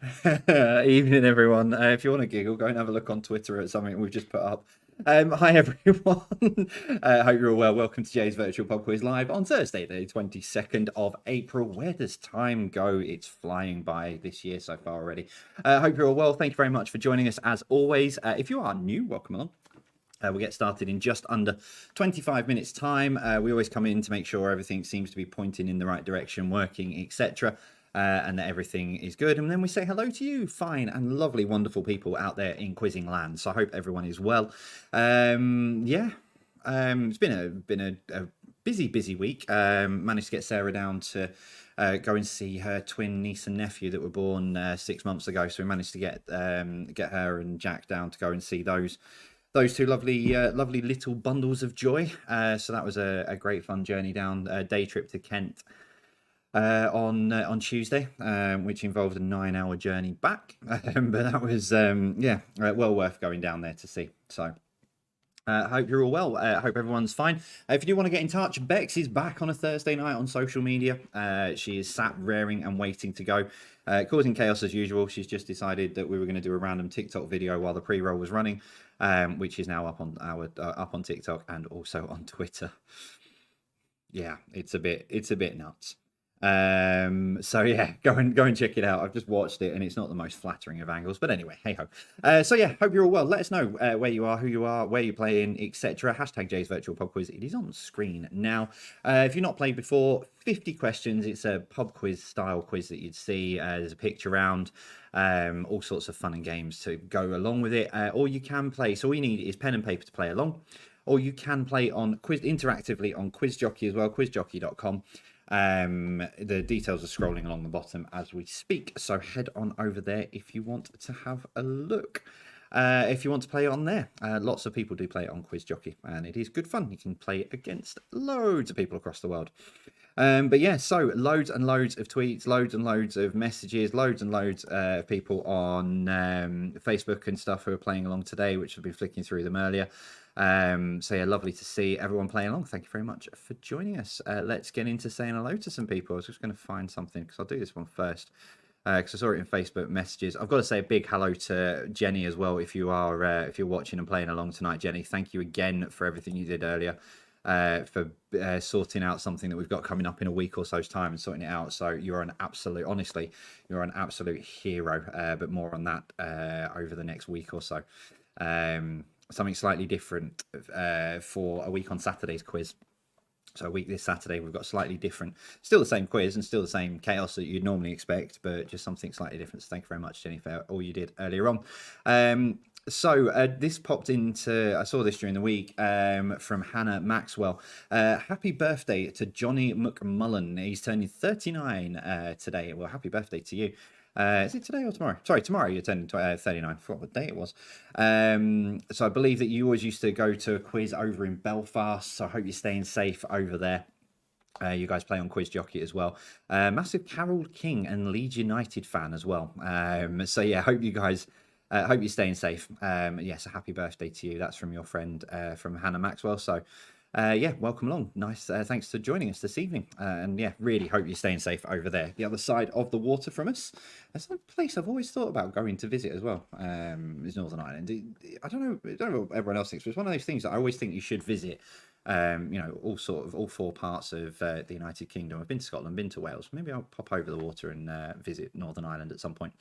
Evening, everyone. If you want to giggle, go and have a look on Twitter at something we've just put up. Hi, everyone. Hope you're all well. Welcome to Jay's Virtual Pub Quiz Live on Thursday, the 22nd of April. Where does time go? It's flying by this year so far already. Hope you're all well. Thank you very much for joining us as always. If you are new, welcome along. We'll get started in just under 25 minutes time. We always come in to make sure everything seems to be pointing in the right direction, working, etc. And that everything is good. And then we say hello to you, fine and lovely, wonderful people out there in quizzing land. So I hope everyone is well. It's been a busy week. Managed to get Sarah down to go and see her twin niece and nephew that were born 6 months ago. So we managed to get her and Jack down to go and see those two lovely little bundles of joy. So that was a great fun journey down, a day trip to Kent on Tuesday, which involved a 9-hour journey back. But that was well worth going down there to see. So hope you're all well. Hope everyone's fine. If you do want to get in touch, Bex is back on a Thursday night on social media. She is sat raring and waiting to go, causing chaos as usual. She's just decided that we were going to do a random TikTok video while the pre-roll was running, which is now up on TikTok and also on Twitter. Yeah, it's a bit nuts. So yeah, go and check it out. I've just watched it and it's not the most flattering of angles, but anyway, hey ho. So yeah, hope you're all well. Let us know where you are, who you are, where you're playing, etc. Hashtag Jay's Virtual Pub Quiz. It is on screen now. If you've not played before, 50 questions. It's a pub quiz style quiz that you'd see. There's a picture round, all sorts of fun and games to go along with it. Or you can play. So all you need is pen and paper to play along. Or you can play on interactively on Quiz Jockey as well, quizjockey.com. The details are scrolling along the bottom as we speak, so head on over there if you want to have a look. If you want to play on there, lots of people do play it on Quiz Jockey, and it is good fun. You can play against loads of people across the world. But yeah, so loads and loads of tweets, loads and loads of messages, loads and loads of people on Facebook and stuff who are playing along today, which have been flicking through them earlier. So yeah, lovely to see everyone playing along. Thank you very much for joining us. Let's get into saying hello to some people. I was just going to find something because I'll do this one first because I saw it in Facebook messages. I've got to say a big hello to Jenny as well. If you're watching and playing along tonight, Jenny, thank you again for everything you did earlier. For sorting out something that we've got coming up in a week or so's time and sorting it out. So you're an absolute hero. But more on that over the next week or so. Something slightly different for a week on Saturday's quiz. So a week this Saturday, we've got slightly different, still the same quiz and still the same chaos that you'd normally expect, but just something slightly different. So thank you very much, Jenny, for all you did earlier on. So this popped into, I saw this during the week from Hannah Maxwell. Happy birthday to Johnny McMullen. He's turning 39 today. Well, happy birthday to you. Is it today or tomorrow? Sorry, tomorrow you're turning 39. I forgot what day it was. So I believe that you always used to go to a quiz over in Belfast. So I hope you're staying safe over there. You guys play on Quiz Jockey as well. Massive Carol King and Leeds United fan as well. So yeah, hope you guys... hope you're staying safe. Yes, a happy birthday to you. That's from your friend, from Hannah Maxwell. So, yeah, welcome along. Nice. Thanks for joining us this evening. And yeah, really hope you're staying safe over there, the other side of the water from us. That's a place I've always thought about going to visit as well. Is Northern Ireland. I don't know what everyone else thinks, but it's one of those things that I always think you should visit. All four parts of the United Kingdom. I've been to Scotland, been to Wales. Maybe I'll pop over the water and visit Northern Ireland at some point.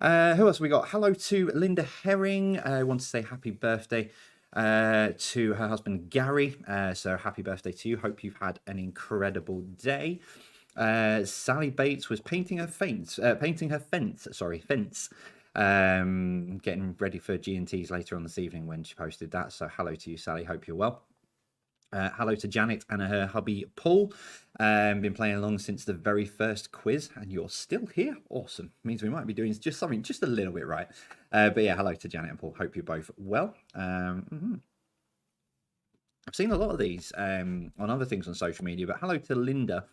Who else have we got? Hello to Linda Herring. I want to say happy birthday to her husband Gary. So happy birthday to you. Hope you've had an incredible day. Sally Bates was painting her fence. Getting ready for G&Ts later on this evening when she posted that. So hello to you, Sally. Hope you're well. Hello to Janet and her hubby Paul. Been playing along since the very first quiz, and you're still here. Awesome. Means we might be doing something just a little bit right. But yeah, hello to Janet and Paul. Hope you're both well. I've seen a lot of these on other things on social media, but hello to Linda.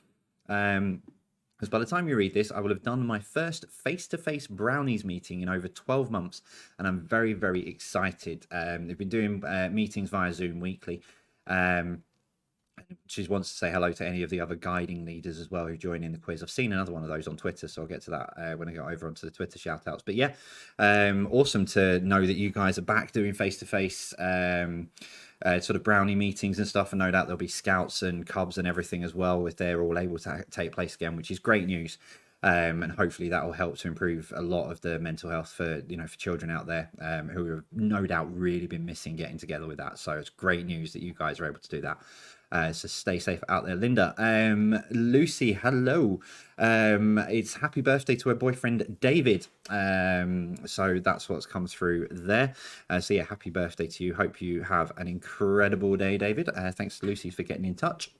Because by the time you read this, I will have done my first face-to-face brownies meeting in over 12 months, and I'm very, very excited. They've been doing meetings via Zoom weekly. And She wants to say hello to any of the other guiding leaders as well who join in the quiz. I've seen another one of those on Twitter, so I'll get to that when I go over onto the Twitter shout outs. But yeah, awesome to know that you guys are back doing face-to-face sort of brownie meetings and stuff, and no doubt there'll be scouts and cubs and everything as well if they're all able to take place again, which is great news. And hopefully that will help to improve a lot of the mental health for for children out there who have no doubt really been missing getting together with that. So it's great news that you guys are able to do that. So stay safe out there, Linda. Lucy, hello. It's happy birthday to her boyfriend David. So that's what's come through there. So yeah, happy birthday to you. Hope you have an incredible day, David. Thanks to Lucy for getting in touch.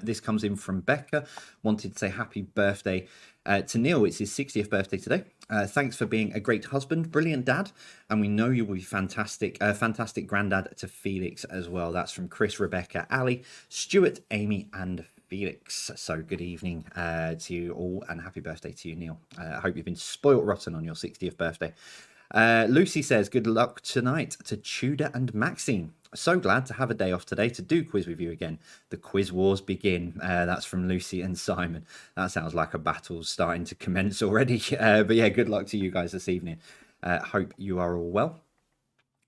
This comes in from Becca. Wanted to say happy birthday to Neil. It's his 60th birthday today. Thanks for being a great husband, brilliant dad, and we know you will be fantastic granddad to Felix as well. That's from Chris, Rebecca, Ali, Stuart, Amy, and Felix. So good evening to you all, and happy birthday to you, Neil. I hope you've been spoilt rotten on your 60th birthday. Lucy says, good luck tonight to Tudor and Maxine. So glad to have a day off today to do quiz with you again. The quiz wars begin. That's from Lucy and Simon. That sounds like a battle's starting to commence already. But yeah, good luck to you guys this evening. Hope you are all well.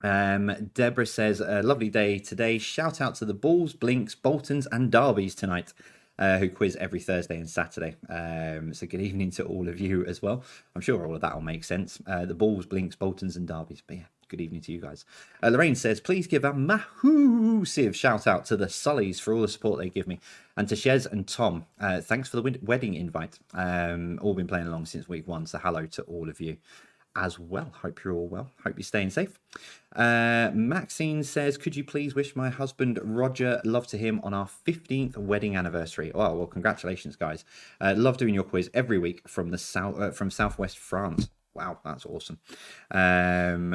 Deborah says, a lovely day today. Shout out to the Balls, Blinks, Boltons and Derbies tonight. Who quiz every Thursday and Saturday. So good evening to all of you as well. I'm sure all of that will make sense. The Balls, Blinks, Boltons and Derbies. But yeah, good evening to you guys. Lorraine says, please give a massive shout out to the Sullys for all the support they give me. And to Shez and Tom, thanks for the wedding invite. All been playing along since week 1. So hello to all of you as well. Hope you're all well. Hope you're staying safe. Maxine says, could you please wish my husband Roger love to him on our 15th wedding anniversary? Oh well, congratulations guys. Love doing your quiz every week from the from southwest France. Wow, that's awesome.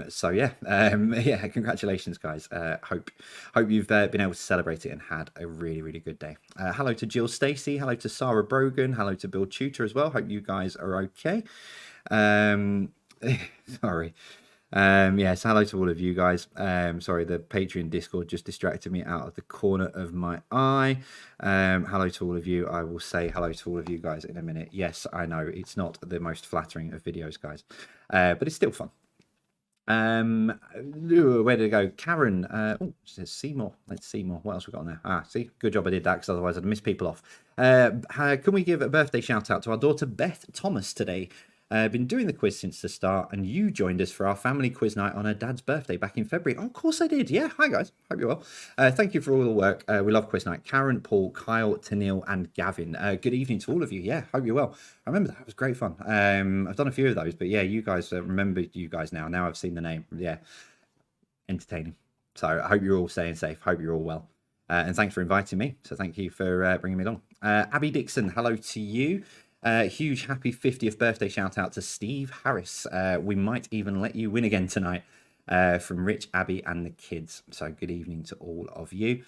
So yeah, yeah, congratulations guys. Hope you've been able to celebrate it and had a really good day. Hello to Jill Stacey, hello to Sarah Brogan, hello to Bill Tutor as well. Hope you guys are okay. Sorry. Yes, hello to all of you guys. Sorry, the Patreon Discord just distracted me out of the corner of my eye. Hello to all of you. I will say hello to all of you guys in a minute. Yes, I know it's not the most flattering of videos, guys, but it's still fun. Where did it go? Karen, oh, it says Seymour. Let's see more. What else we got on there? See, good job I did that, because otherwise I'd miss people off. Can we give a birthday shout out to our daughter Beth Thomas today? Been doing the quiz since the start, and you joined us for our family quiz night on her dad's birthday back in February. Oh, of course I did. Yeah, hi guys. Hope you're well. Thank you for all the work. We love quiz night. Karen, Paul, Kyle, Tanil, and Gavin. Good evening to all of you. Yeah, hope you're well. I remember that. It was great fun. I've done a few of those, but yeah, you guys remember you guys now. Now I've seen the name. Yeah, entertaining. So I hope you're all staying safe. Hope you're all well. And thanks for inviting me. So thank you for bringing me along. Abby Dixon, hello to you. Huge happy 50th birthday shout out to Steve Harris. We might even let you win again tonight, from Rich, Abby and the kids. So good evening to all of you.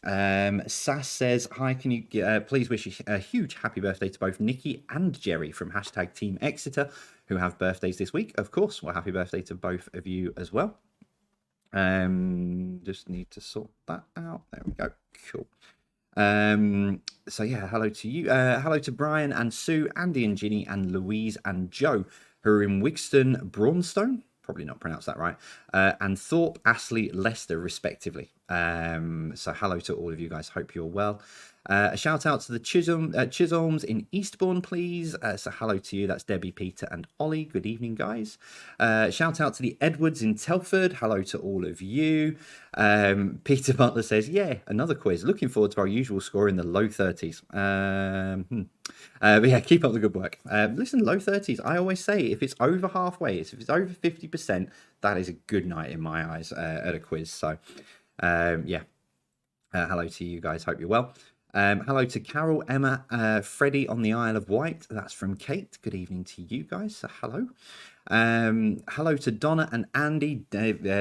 Sass says, hi, can you please wish a huge happy birthday to both Nikki and Jerry from hashtag Team Exeter, who have birthdays this week. Of course, well, happy birthday to both of you as well. Just need to sort that out. There we go. Cool. So yeah, hello to you. Hello to Brian and Sue, Andy and Ginny, and Louise and Joe, who are in Wigston, Braunstone, probably not pronounced that right, and Thorpe, Astley, Leicester, respectively. So hello to all of you guys. Hope you're well. A shout out to the Chisholms in Eastbourne, please. So hello to you. That's Debbie, Peter, and Ollie. Good evening, guys. Shout out to the Edwards in Telford. Hello to all of you. Peter Butler says, yeah, another quiz. Looking forward to our usual score in the low 30s. But yeah, keep up the good work. Listen, low 30s. I always say if it's over halfway, if it's over 50%, that is a good night in my eyes at a quiz. So yeah, hello to you guys. Hope you're well. Hello to Carol, Emma, Freddie on the Isle of Wight. That's from Kate. Good evening to you guys. So hello. Hello to Donna and Andy.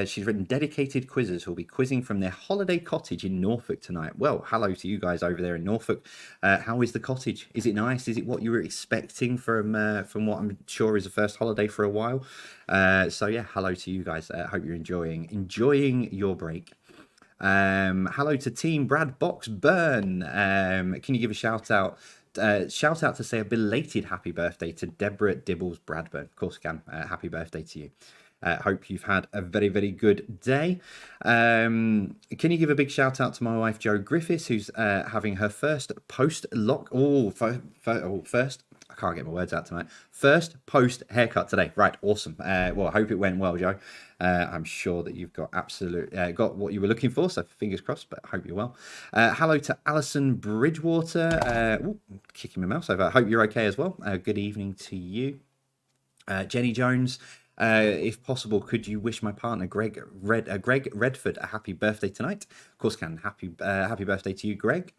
She's written dedicated quizzers who'll be quizzing from their holiday cottage in Norfolk tonight. Well, hello to you guys over there in Norfolk. How is the cottage? Is it nice? Is it what you were expecting from what I'm sure is the first holiday for a while? So yeah, hello to you guys. Hope you're enjoying your break. Hello to Team Brad Boxburn. Can you give a shout out? Shout out to say a belated happy birthday to Deborah Dibbles Bradburn. Of course, can. Happy birthday to you. Hope you've had a very, very good day. Can you give a big shout out to my wife, Jo Griffiths, who's having her first post-lock... first... I can't get my words out tonight. First post haircut today. Right, awesome. Well, I hope it went well, Joe. I'm sure that you've got got what you were looking for, so fingers crossed, but I hope you're well. Hello to Alison Bridgewater. Kicking my mouse over. I hope you're okay as well. Good evening to you. Jenny Jones. If possible, could you wish my partner Greg Redford a happy birthday tonight? Of course, can. Happy birthday to you, Greg.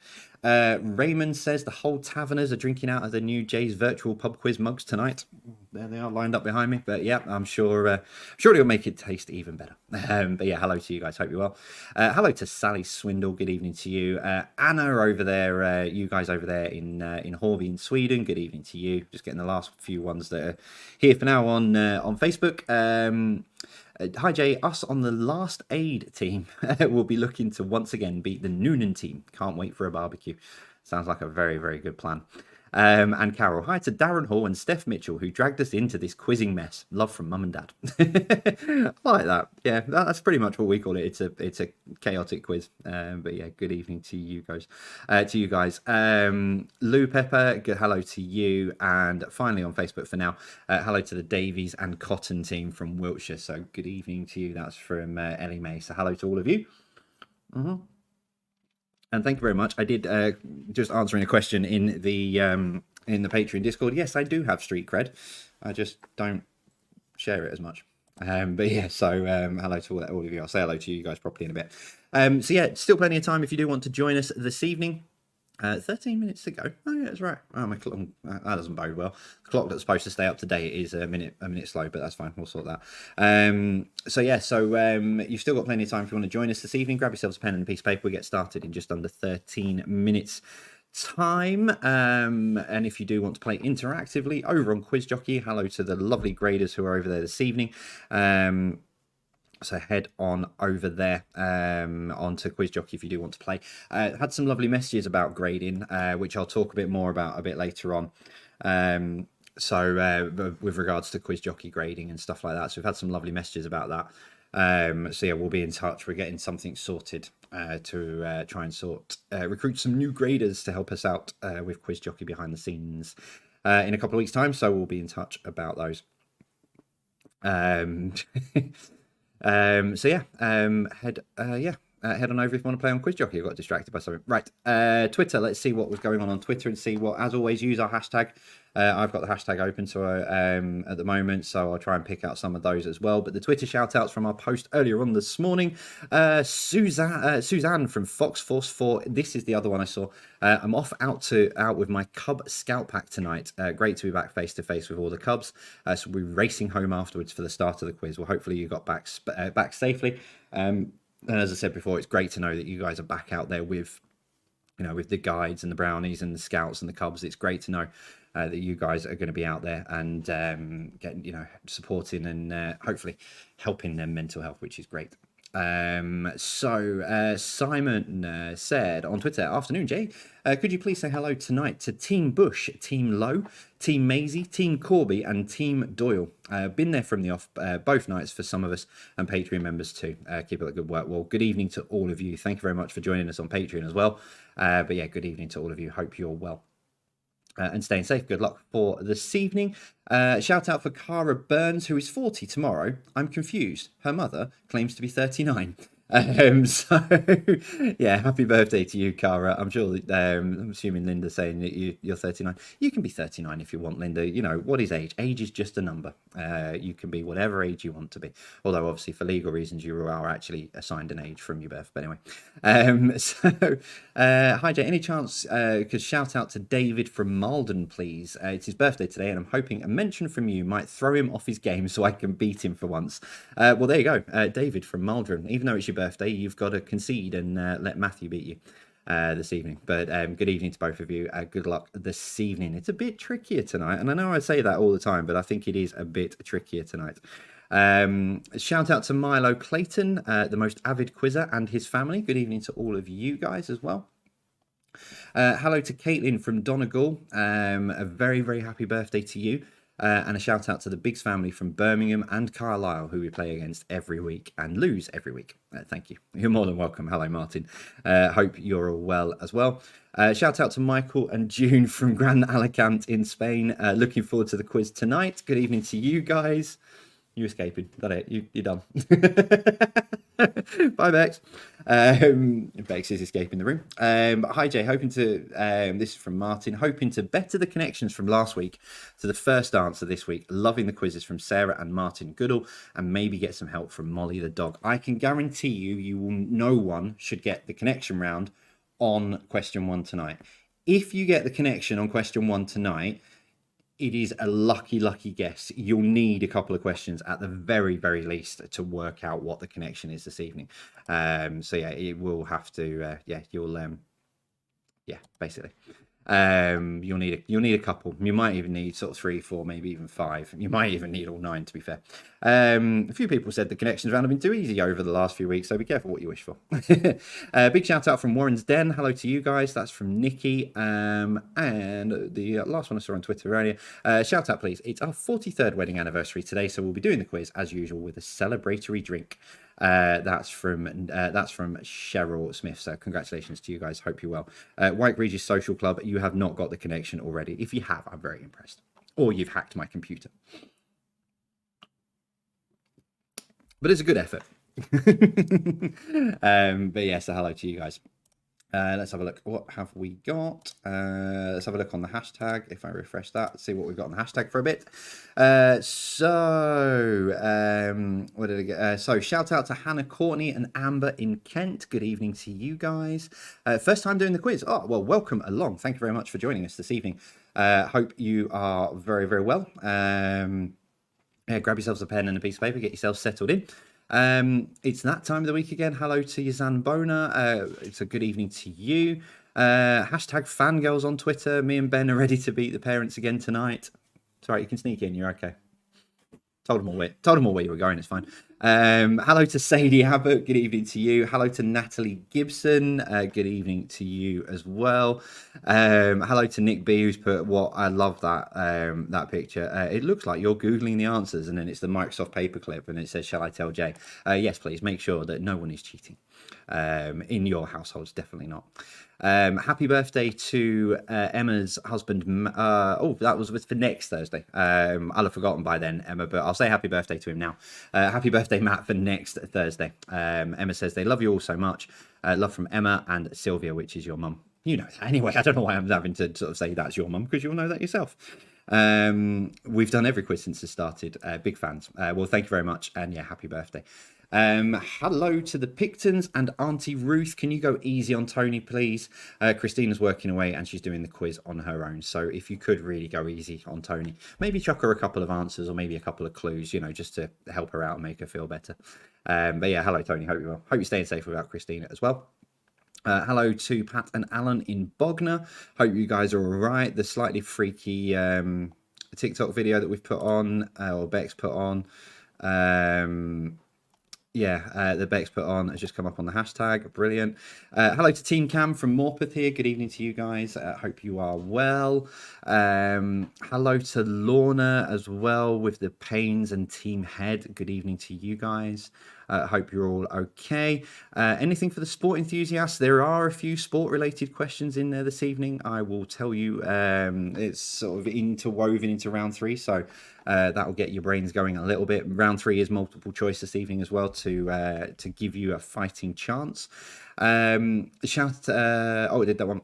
Raymond says the whole taverners are drinking out of the new Jay's virtual pub quiz mugs tonight. There they are, lined up behind me. But yeah, I'm sure it'll make it taste even better. But yeah, hello to you guys. Hope you're well. Hello to Sally Swindle. Good evening to you. Anna over there. You guys over there in Horby in Sweden. Good evening to you. Just getting the last few ones that are here for now on Facebook. Hi Jay, us on the last aid team will be looking to once again beat the Noonan team. Can't wait for a barbecue. Sounds like a very, very good plan. And Carol, hi to Darren Hall and Steph Mitchell, who dragged us into this quizzing mess. Love from mum and dad. I like that. Yeah, that's pretty much what we call it. It's a chaotic quiz. But yeah, good evening to you guys. Lou Pepper, good hello to you. And finally on Facebook for now, hello to the Davies and Cotton team from Wiltshire. So good evening to you. That's from Ellie May. So hello to all of you. And thank you very much. I did just answering a question in the Patreon Discord. Yes, I do have street cred. I just don't share it as much. But yeah, so hello to all of you. I'll say hello to you guys properly in a bit. So yeah, still plenty of time if you do want to join us this evening. 13 minutes to go. Oh yeah, that's right. Oh, my clock, that doesn't bode well. The clock that's supposed to stay up to date is a minute slow, but that's fine. We'll sort that. You've still got plenty of time if you want to join us this evening. Grab yourselves a pen and a piece of paper. We get started in just under 13 minutes time. And if you do want to play interactively over on Quiz Jockey, hello to the lovely graders who are over there this evening. So head on over there onto Quiz Jockey if you do want to play. Had some lovely messages about grading, which I'll talk a bit more about a bit later on. With regards to Quiz Jockey grading and stuff like that. So we've had some lovely messages about that. So yeah, we'll be in touch. We're getting something sorted to try and recruit some new graders to help us out with Quiz Jockey behind the scenes in a couple of weeks' time. So we'll be in touch about those. Head on over if you want to play on Quiz Jockey. I got distracted by something. Right, Twitter. Let's see what was going on Twitter and see what. As always, use our hashtag. I've got the hashtag open at the moment, so I'll try and pick out some of those as well. But the Twitter shout-outs from our post earlier on this morning. Suzanne from Fox Force 4. This is the other one I saw. I'm out with my Cub Scout Pack tonight. Great to be back face-to-face with all the Cubs. So we'll be racing home afterwards for the start of the quiz. Well, hopefully you got back safely. And as I said before, it's great to know that you guys are back out there with the guides and the brownies and the scouts and the Cubs. It's great to know that you guys are going to be out there and supporting and hopefully helping their mental health, which is great. Simon said on Twitter, afternoon Jay, could you please say hello tonight to Team Bush, Team Lowe, Team Maisie, Team Corby and Team Doyle. Been there from the off both nights for some of us and Patreon members too. Keep up the good work. Well, good evening to all of you. Thank you very much for joining us on Patreon as well. But yeah, good evening to all of you. Hope you're well. And staying safe. Good luck for this evening. Shout out for Cara Burns, who is 40 tomorrow. I'm confused. Her mother claims to be 39. Yeah, happy birthday to you, Cara. I'm sure I'm assuming Linda's saying that you're 39. You can be 39 if you want, Linda. What is age? Age is just a number. You can be whatever age you want to be. Although obviously for legal reasons you are actually assigned an age from your birth. But anyway, hi Jay, any chance could shout out to David from Malden, please? It's his birthday today and I'm hoping a mention from you might throw him off his game so I can beat him for once. Well, there you go, David from Malden. Even though it's your birthday, you've got to concede and let Matthew beat you this evening. But good evening to both of you. Good luck this evening. It's a bit trickier tonight, and I know I say that all the time, but I think it is a bit trickier tonight. Shout out to Milo Clayton, the most avid quizzer, and his family. Good evening to all of you guys as well. Hello to Caitlin from Donegal. A very, very happy birthday to you. And a shout out to the Biggs family from Birmingham and Carlisle, who we play against every week and lose every week. Thank you. You're more than welcome. Hello, Martin. Hope you're all well as well. Shout out to Michael and June from Gran Alicante in Spain. Looking forward to the quiz tonight. Good evening to you guys. You escaping. That it. You're done. Bye, Bex. Bex is escaping the room. Hi, Jay. Hoping to, this is from Martin, hoping to better the connections from last week to the first answer this week. Loving the quizzes from Sarah and Martin Goodall, and maybe get some help from Molly the dog. I can guarantee no one should get the connection round on question 1 tonight. If you get the connection on question 1 tonight, it is a lucky guess. You'll need a couple of questions at the very, very least to work out what the connection is this evening. So yeah, it will have to. Basically. You'll need a couple. You might even need sort of 3, 4, maybe even 5. You might even need all 9, to be fair. A few people said the connections around have been too easy over the last few weeks, so be careful what you wish for. Big shout out from Warren's Den. Hello to you guys. That's from Nikki. And the last one I saw on Twitter earlier. Shout out, please. It's our 43rd wedding anniversary today, so we'll be doing the quiz as usual with a celebratory drink. That's from Cheryl Smith. So congratulations to you guys. Hope you're well. White Regis Social Club. You have not got the connection already. If you have, I'm very impressed. Or you've hacked my computer. But it's a good effort. But yeah, so hello to you guys. Let's have a look. What have we got? Let's have a look on the hashtag. If I refresh that, see what we've got on the hashtag for a bit. What did I get? So shout out to Hannah Courtney and Amber in Kent. Good evening to you guys. First time doing the quiz. Oh, well, welcome along. Thank you very much for joining us this evening. Hope you are very, very well. Grab yourselves a pen and a piece of paper. Get yourselves settled in. It's that time of the week again. Hello to Yazan Bona. It's a good evening to you. Hashtag fangirls on Twitter. Me and Ben are ready to beat the parents again tonight. It's all right, you can sneak in. You're okay. Told them all where you were going. It's fine. Hello to Sadie Abbott. Good evening to you. Hello to Natalie Gibson. Good evening to you as well. Hello to Nick B, who's put what I love that picture. It looks like you're googling the answers, and then it's the Microsoft paperclip, and it says, "Shall I tell Jay?" Yes, please. Make sure that no one is cheating. In your households, definitely not. Happy birthday to Emma's husband. That was for next Thursday. I'll have forgotten by then, Emma, but I'll say happy birthday to him now. Happy birthday, Matt, for next Thursday. Emma says they love you all so much. Love from Emma and Sylvia, which is your mum. You know that anyway. I don't know why I'm having to sort of say that's your mum, because you'll know that yourself. We've done every quiz since it started. Big fans. Well, thank you very much, and yeah, happy birthday. Hello to the Pictons and Auntie Ruth. Can you go easy on Tony, please? Christina's working away and she's doing the quiz on her own. So if you could really go easy on Tony, maybe chuck her a couple of answers or maybe a couple of clues, just to help her out and make her feel better. But yeah, hello, Tony. Hope you're well. Hope you're staying safe without Christina as well. Hello to Pat and Alan in Bognor. Hope you guys are all right. The slightly freaky TikTok video that we've put on, or Bex put on, the Bex put on has just come up on the hashtag. Brilliant. Hello to Team Cam from Morpeth here. Good evening to you guys. Hope you are well. Hello to Lorna as well with the Pains and Team Head. Good evening to you guys. Hope you're all okay. Anything for the sport enthusiasts? There are a few sport-related questions in there this evening. I will tell you, it's sort of interwoven into round 3, so that will get your brains going a little bit. Round 3 is multiple choice this evening as well to give you a fighting chance. I did that one.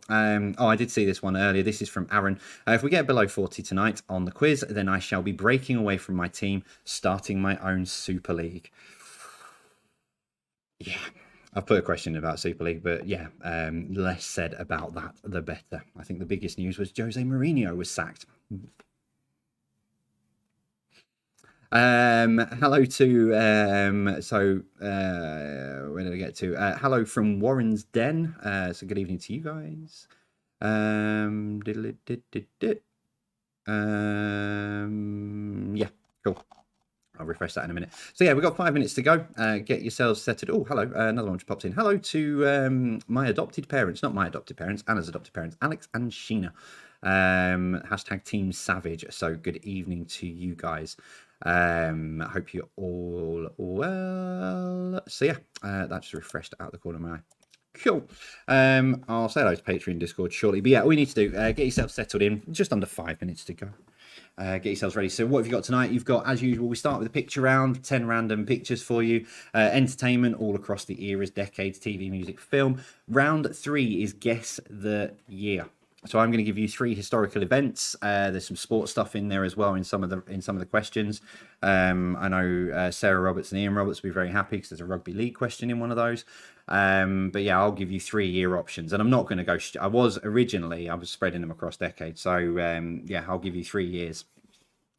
I did see this one earlier. This is from Aaron. If we get below 40 tonight on the quiz, then I shall be breaking away from my team, starting my own Super League. Yeah, I've put a question about Super League, but yeah, less said about that, the better. I think the biggest news was Jose Mourinho was sacked. Hello to, where did I get to? Hello from Warren's Den. So good evening to you guys. Yeah, cool. I'll refresh that in a minute. So yeah, we've got 5 minutes to go. Get yourselves settled. Oh, hello. Another one just popped in. Hello to my adopted parents, not my adopted parents, Anna's adopted parents, Alex and Sheena. Hashtag Team Savage. So good evening to you guys. I hope you're all well. So yeah, that just refreshed out the corner of my eye. Cool. I'll say hello to Patreon Discord shortly. But yeah, all you need to do, get yourself settled in. Just under 5 minutes to go. Get yourselves ready. So what have you got tonight? You've got, as usual, we start with a picture round, 10 random pictures for you. Entertainment all across the eras, decades, TV, music, film. Round 3 is Guess the Year. So I'm going to give you 3 historical events. There's some sports stuff in there as well in some of the questions. I know Sarah Roberts and Ian Roberts will be very happy because there's a rugby league question in one of those. But yeah, I'll give you 3-year options, and I'm not going to go. I was spreading them across decades. So yeah, I'll give you 3 years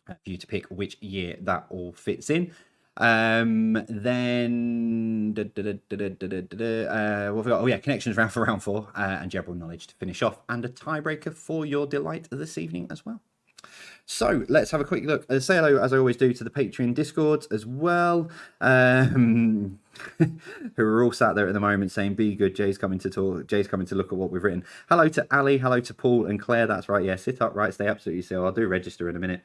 for you to pick which year that all fits in. Then what have we got? Oh yeah, connections round for round 4 and general knowledge to finish off, and a tiebreaker for your delight this evening as well. So let's have a quick look. Say hello, as I always do, to the Patreon Discords as well, who are all sat there at the moment saying, "Be good, Jay's coming to talk. Jay's coming to look at what we've written." Hello to Ali, hello to Paul and Claire. That's right, yeah. Sit upright, stay absolutely still. I'll do register in a minute.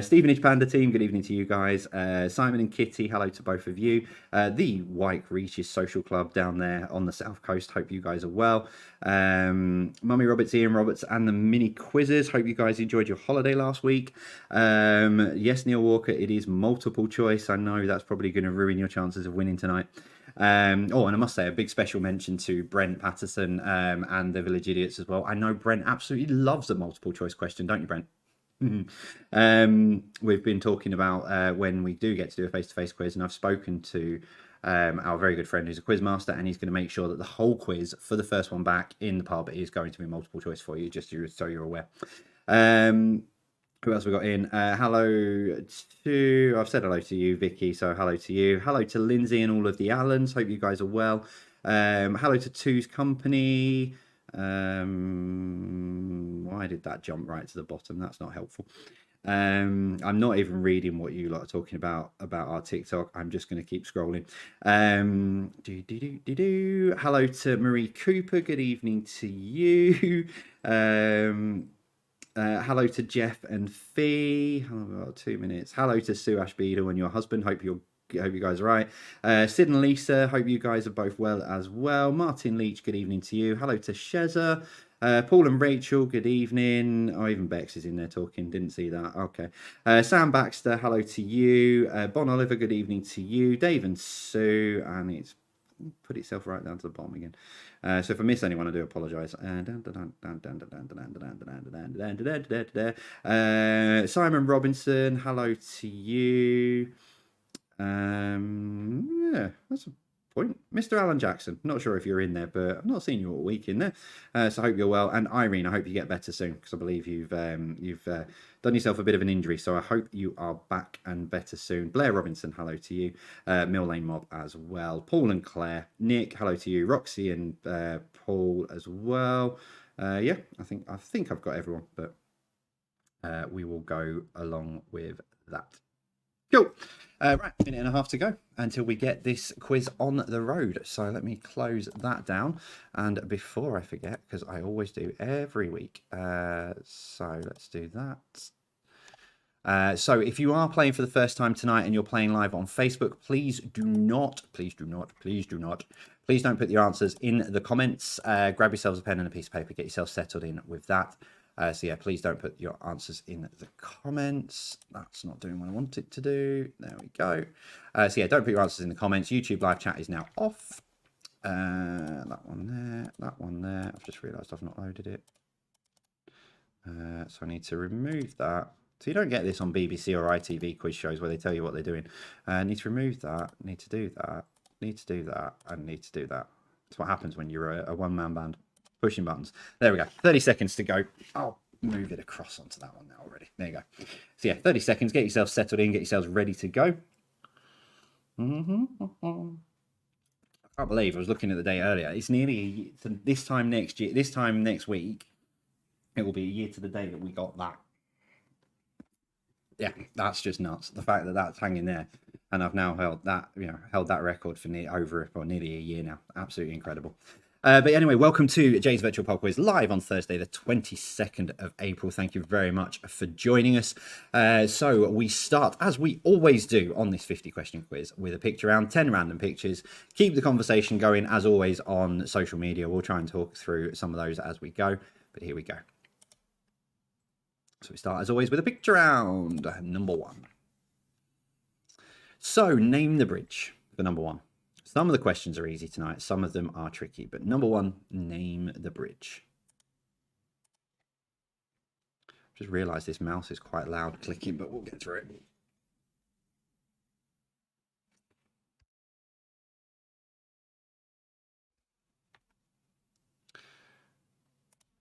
Stevenage Panda Team, good evening to you guys. Simon and Kitty, hello to both of you. The White Reaches Social Club down there on the south coast. Hope you guys are well. Mummy Roberts, Ian Roberts, and the mini quizzes. Hope you guys enjoyed your holiday last week. Yes, Neil Walker, it is multiple choice. I know that's probably going to ruin your chances of winning tonight. And I must say a big special mention to Brent Patterson and the Village Idiots as well. I know Brent absolutely loves a multiple choice question, don't you, Brent? We've been talking about when we do get to do a face-to-face quiz, and I've spoken to our very good friend who's a quiz master, and he's going to make sure that the whole quiz for the first one back in the pub is going to be multiple choice for you, just so you're aware. Who else we got in? Hello to, I've said hello to you, Vicky, so hello to you. Hello to Lindsay and all of the Allens. Hope you guys are well. Hello to Two's Company. Why did that jump right to the bottom? That's not helpful. I'm not even reading what you lot are talking about our TikTok. I'm just going to keep scrolling. Hello to Marie Cooper. Good evening to you. Hello to Jeff and Fee. Oh, 2 minutes. Hello to Sue Ashbeadle and your husband. Hope you guys are right. Sid and Lisa. Hope you guys are both well as well. Martin Leach. Good evening to you. Hello to Sheza. Paul and Rachel. Good evening. Oh, even Bex is in there talking. Didn't see that. Okay. Sam Baxter. Hello to you. Bon Oliver. Good evening to you. Dave and Sue. And it's put itself right down to the bottom again. So if I miss anyone, I do apologise. Simon Robinson, hello to you. Yeah, that's a point. Mr. Alan Jackson, not sure if you're in there, but I've not seen you all week in there. So I hope you're well. And Irene, I hope you get better soon, because I believe you've done yourself a bit of an injury. So I hope you are back and better soon. Blair Robinson, hello to you. Mill Lane Mob as well. Paul and Claire. Nick, hello to you. Roxy and Paul as well. Yeah, I think I've got everyone, but we will go along with that. Cool. Right, minute and a half to go until we get this quiz on the road. So let me close that down. And before I forget, because I always do every week, so let's do that. So if you are playing for the first time tonight and you're playing live on Facebook, please don't put your answers in the comments. Grab yourselves a pen and a piece of paper, get yourself settled in with that. So yeah, please don't put your answers in the comments. That's not doing what I want it to do. There we go. So yeah, don't put your answers in the comments. YouTube live chat is now off. That one there. I've just realised I've not loaded it. So I need to remove that. So you don't get this on BBC or ITV quiz shows where they tell you what they're doing. Need to remove that. Need to do that. Need to do that. And need to do that. That's what happens when you're a one-man band. Pushing buttons. There we go. 30 seconds to go. I'll move it across onto that one now already. There you go. So yeah, 30 seconds. Get yourself settled in. Get yourselves ready to go. I can't believe I was looking at the date earlier. It's nearly a year to this time next year. This time next week, it will be a year to the day that we got that. Yeah, that's just nuts. The fact that that's hanging there, and I've now held that record for nearly a year now. Absolutely incredible. But anyway, welcome to Jay's Virtual Pub Quiz live on Thursday, the 22nd of April. Thank you very much for joining us. So we start, as we always do on this 50-question quiz, with a picture round, 10 random pictures. Keep the conversation going, as always, on social media. We'll try and talk through some of those as we go, but here we go. So we start, as always, with a picture round, number 1. So, name the bridge for number 1. Some of the questions are easy tonight. Some of them are tricky. But number 1, name the bridge. Just realised this mouse is quite loud clicking, but we'll get through it.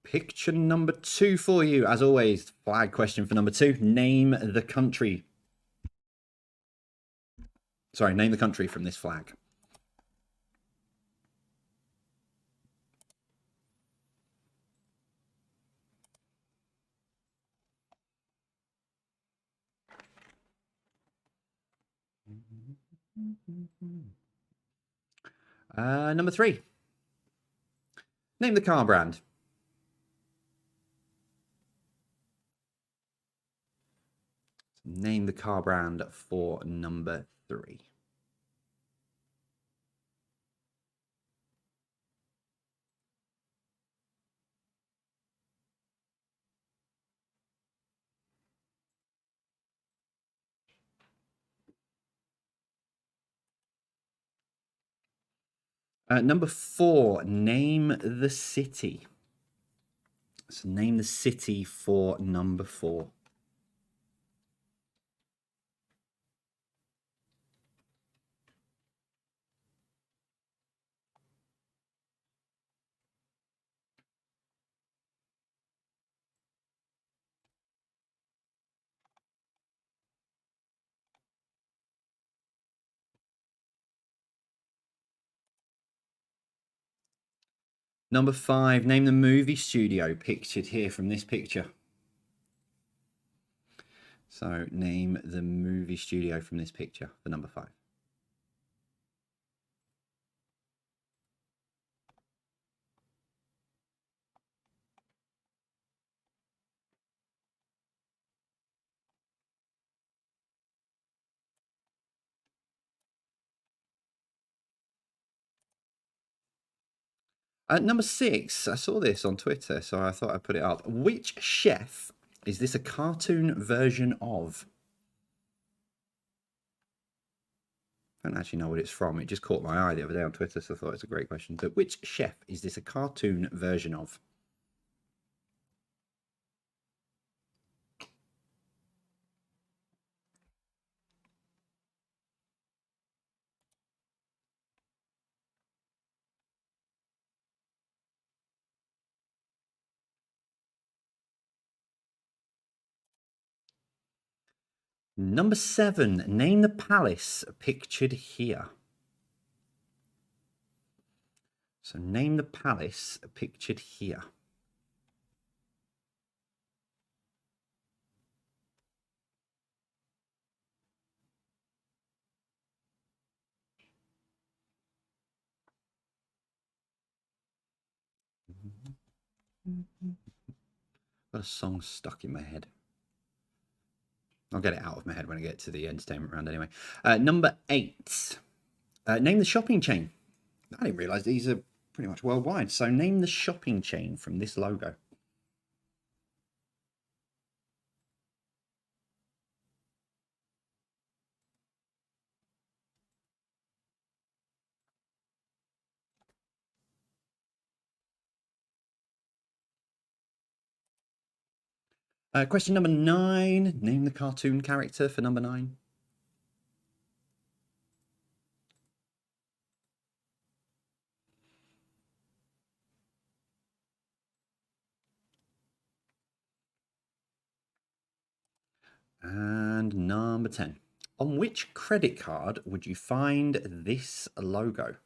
Picture number 2 for you. As always, flag question for number 2. Name the country. Sorry, name the country from this flag. Number 3. Name the car brand. Name the car brand for number 3. Number 4, name the city. So name the city for number 4. Number 5, name the movie studio pictured here from this picture. So name the movie studio from this picture for number 5. Number 6, I saw this on Twitter, so I thought I'd put it up. Which chef is this a cartoon version of? I don't actually know what it's from. It just caught my eye the other day on Twitter, so I thought it's a great question. But which chef is this a cartoon version of? Number 7, name the palace pictured here. So name the palace pictured here. Got a song stuck in my head. I'll get it out of my head when I get to the entertainment round anyway. Number 8. Name the shopping chain. I didn't realise these are pretty much worldwide. So name the shopping chain from this logo. Question number 9. Name the cartoon character for number 9. And number 10. On which credit card would you find this logo?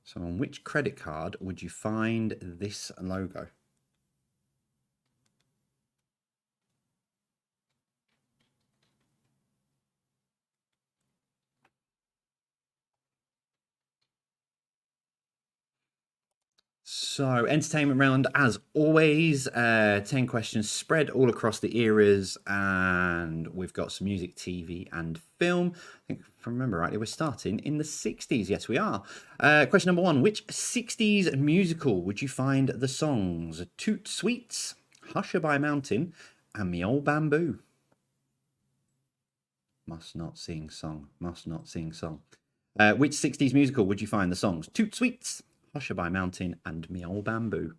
So on which credit card would you find this logo? So, entertainment round, as always, 10 questions spread all across the eras, and we've got some music, TV, and film. I think, if I remember rightly, we're starting in the 60s. Yes, we are. Question number one: which 60s musical would you find the songs Toot Sweets, Husher by Mountain, and Me Old Bamboo? Must not sing song, must not sing song. Which 60s musical would you find the songs Toot Sweets, Husher by Mountain, and Me Old Bamboo?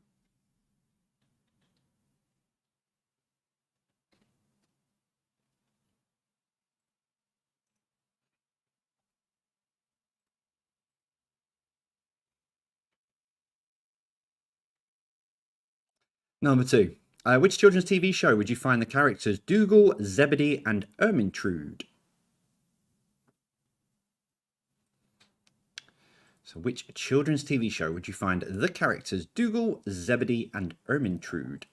Number two. Which children's TV show would you find the characters Dougal, Zebedee, and Ermintrude? So, which children's TV show would you find the characters Dougal, Zebedee, and Ermintrude?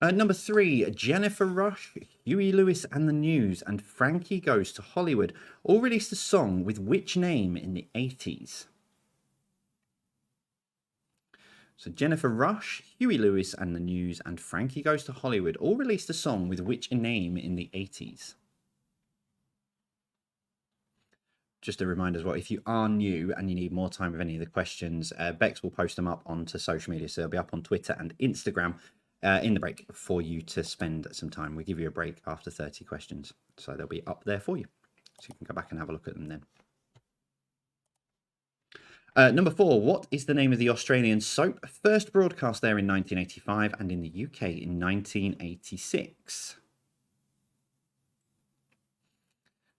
Number three, Jennifer Rush, Huey Lewis and the News, and Frankie Goes to Hollywood all released a song with which name in the 80s? So Jennifer Rush, Huey Lewis and the News, and Frankie Goes to Hollywood all released a song with which name in the 80s? Just a reminder as well, if you are new and you need more time with any of the questions, Bex will post them up onto social media. So they'll be up on Twitter and Instagram in the break for you to spend some time. We give you a break after 30 questions. So they'll be up there for you. So you can go back and have a look at them then. Number four, what is the name of the Australian soap first broadcast there in 1985 and in the UK in 1986?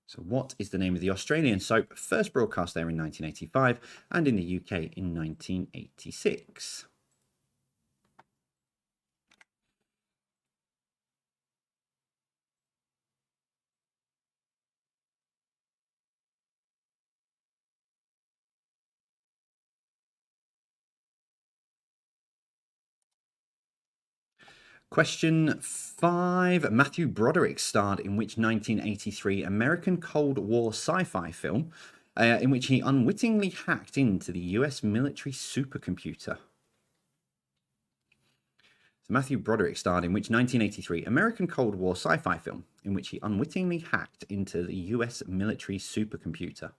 So what is the name of the Australian soap first broadcast there in 1985 and in the UK in 1986? Question five. Matthew Broderick starred in which 1983 American Cold War sci-fi film in which he unwittingly hacked into the US military supercomputer? So Matthew Broderick starred in which 1983 American Cold War sci-fi film in which he unwittingly hacked into the US military supercomputer?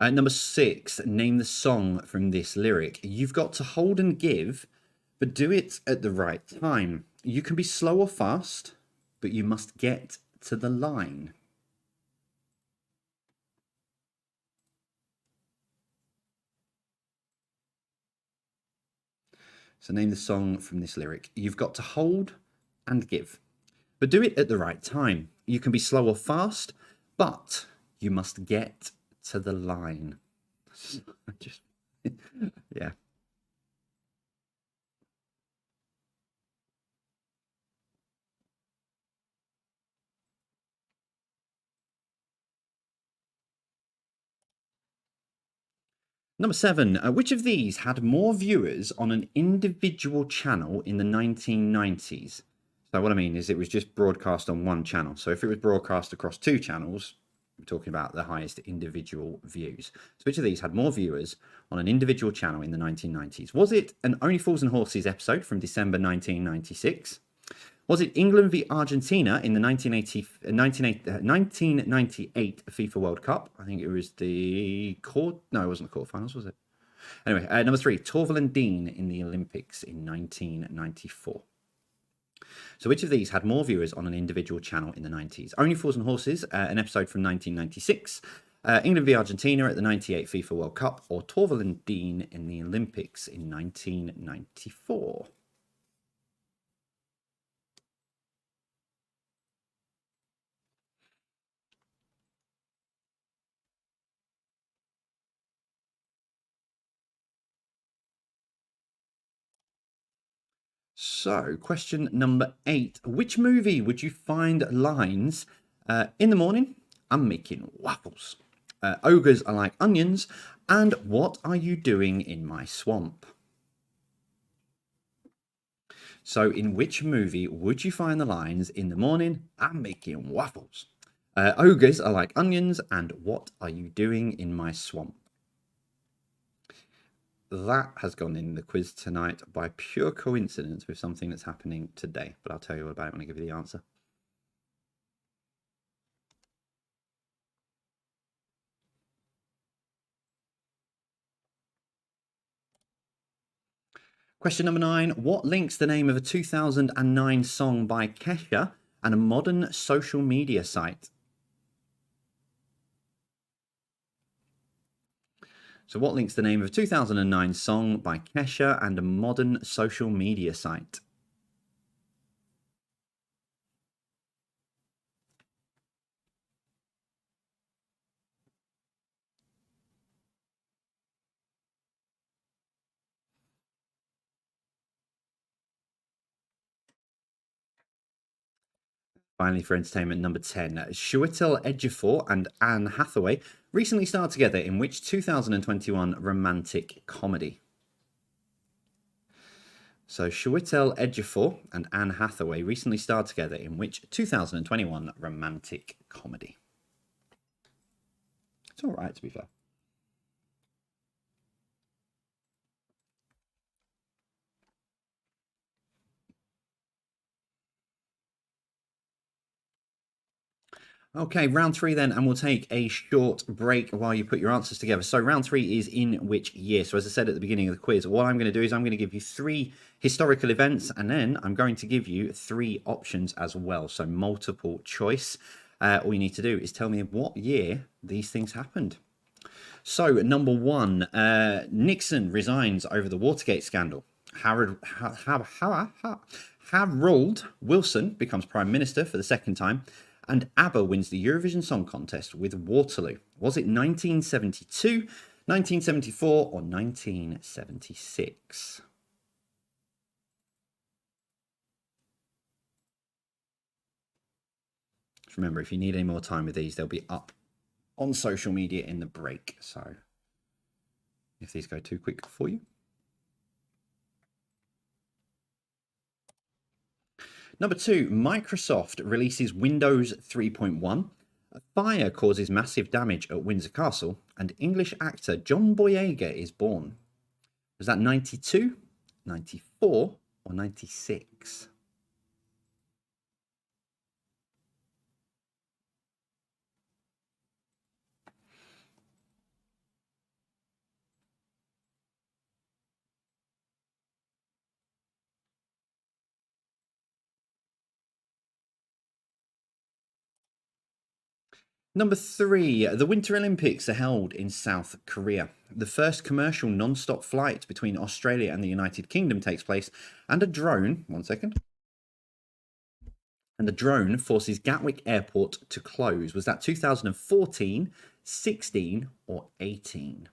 Number six, name the song from this lyric. You've got to hold and give, but do it at the right time. You can be slow or fast, but you must get to the line. So name the song from this lyric. You've got to hold and give, but do it at the right time. You can be slow or fast, but you must get to the line. Just, yeah. Number seven, which of these had more viewers on an individual channel in the 1990s? So what I mean is it was just broadcast on one channel. So if it was broadcast across two channels, we're talking about the highest individual views. So which of these had more viewers on an individual channel in the 1990s? Was it an Only Fools and Horses episode from December 1996? Was it England v Argentina in the 1998 FIFA World Cup? I think it was the no, it wasn't the quarterfinals, was it? Anyway, number three, Torval and Dean in the Olympics in 1994. So which of these had more viewers on an individual channel in the 90s? Only Fools and Horses, an episode from 1996, England v Argentina at the 98 FIFA World Cup, or Torval and Dean in the Olympics in 1994? So, question number 8. Which movie would you find lines, in the morning, I'm making waffles. Ogres are like onions. And what are you doing in my swamp? So, in which movie would you find the lines, in the morning, I'm making waffles? Ogres are like onions. And what are you doing in my swamp? That has gone in the quiz tonight by pure coincidence with something that's happening today, but I'll tell you all about it when I give you the answer. Question number 9. What links the name of a 2009 song by Kesha and a modern social media site? So what links the name of a 2009 song by Kesha and a modern social media site? Finally, for entertainment, number 10. Chiwetel Ejiofor and Anne Hathaway recently starred together in which 2021 romantic comedy? So Chiwetel Ejiofor and Anne Hathaway recently starred together in which 2021 romantic comedy? It's all right, to be fair. Okay, round 3 then, and we'll take a short break while you put your answers together. So round 3 is in which year? So as I said at the beginning of the quiz, what I'm going to do is I'm going to give you 3 historical events, and then I'm going to give you 3 options as well. So multiple choice. All you need to do is tell me what year these things happened. So number 1, Nixon resigns over the Watergate scandal. Harold Wilson becomes Prime Minister for the second time, and ABBA wins the Eurovision Song Contest with Waterloo. Was it 1972, 1974, or 1976? Just remember, if you need any more time with these, they'll be up on social media in the break. So if these go too quick for you. Number 2, Microsoft releases Windows 3.1. A fire causes massive damage at Windsor Castle, and English actor John Boyega is born. Was that 92, 94, or 96? Number 3, the Winter Olympics are held in South Korea. The first commercial non-stop flight between Australia and the United Kingdom takes place, and a drone, and the drone forces Gatwick Airport to close. Was that 2014, 16, or 18?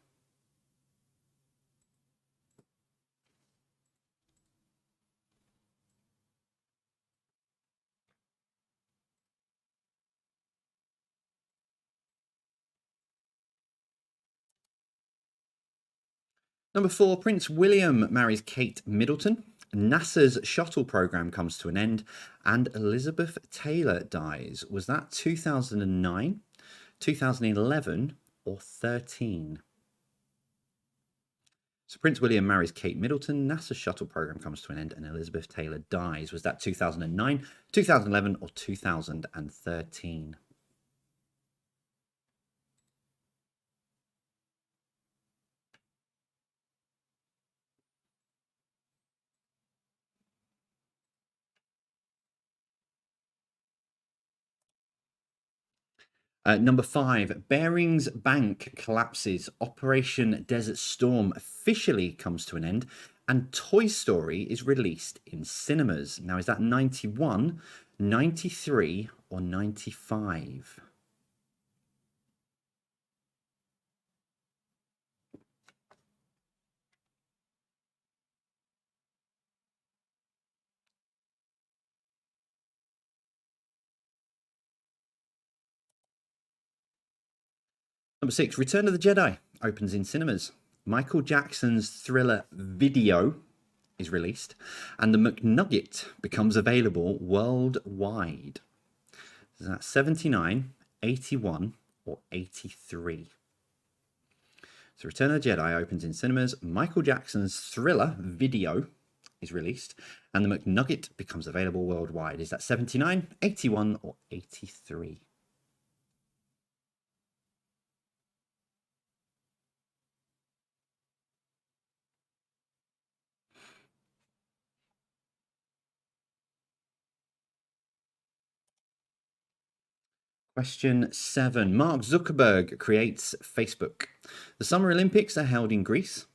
Number 4, Prince William marries Kate Middleton. NASA's shuttle program comes to an end, and Elizabeth Taylor dies. Was that 2009, 2011, or 13? So Prince William marries Kate Middleton, NASA's shuttle program comes to an end, and Elizabeth Taylor dies. Was that 2009, 2011, or 2013? Number 5, Barings Bank collapses. Operation Desert Storm officially comes to an end, and Toy Story is released in cinemas. Now, is that 91, 93, or 95? Number 6, Return of the Jedi opens in cinemas. Michael Jackson's Thriller video is released, and the McNugget becomes available worldwide. Is that 79, 81, or 83? So Return of the Jedi opens in cinemas, Michael Jackson's Thriller video is released, and the McNugget becomes available worldwide. Is that 79, 81, or 83? Question 7. Mark Zuckerberg creates Facebook. The Summer Olympics are held in Greece,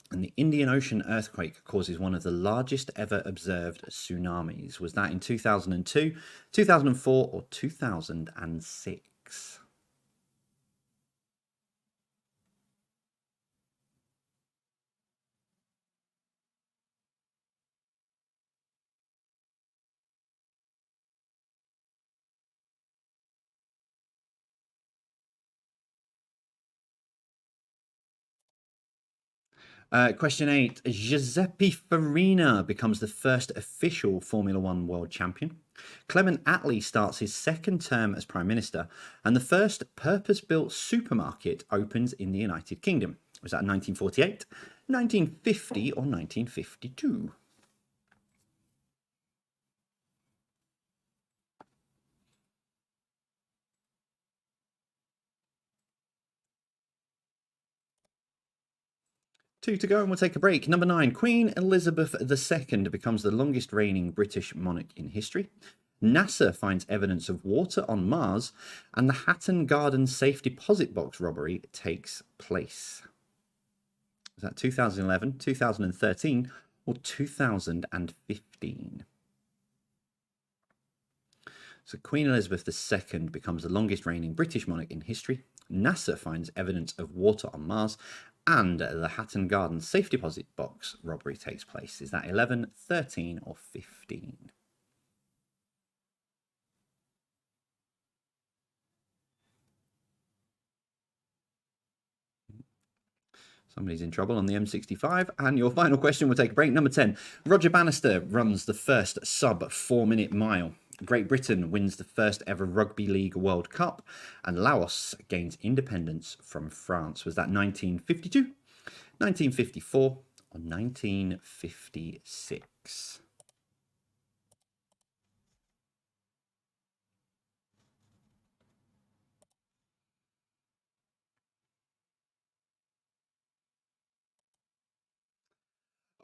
and the Indian Ocean earthquake causes one of the largest ever observed tsunamis. Was that in 2002, 2004, or 2006? Question 8. Giuseppe Farina becomes the first official Formula One world champion. Clement Attlee starts his second term as Prime Minister, and the first purpose-built supermarket opens in the United Kingdom. Was that 1948, 1950, or 1952? Two to go, and we'll take a break. Number 9, Queen Elizabeth II becomes the longest reigning British monarch in history. NASA finds evidence of water on Mars, and the Hatton Garden safe deposit box robbery takes place. Is that 2011, 2013, or 2015? So Queen Elizabeth II becomes the longest reigning British monarch in history. NASA finds evidence of water on Mars, and the Hatton Garden safe deposit box robbery takes place. Is that 11, 13, or 15? Somebody's in trouble on the M65. And your final question, we'll take a break. Number 10, Roger Bannister runs the first sub 4-minute mile. Great Britain wins the first ever Rugby League World Cup, and Laos gains independence from France. Was that 1952, 1954, or 1956?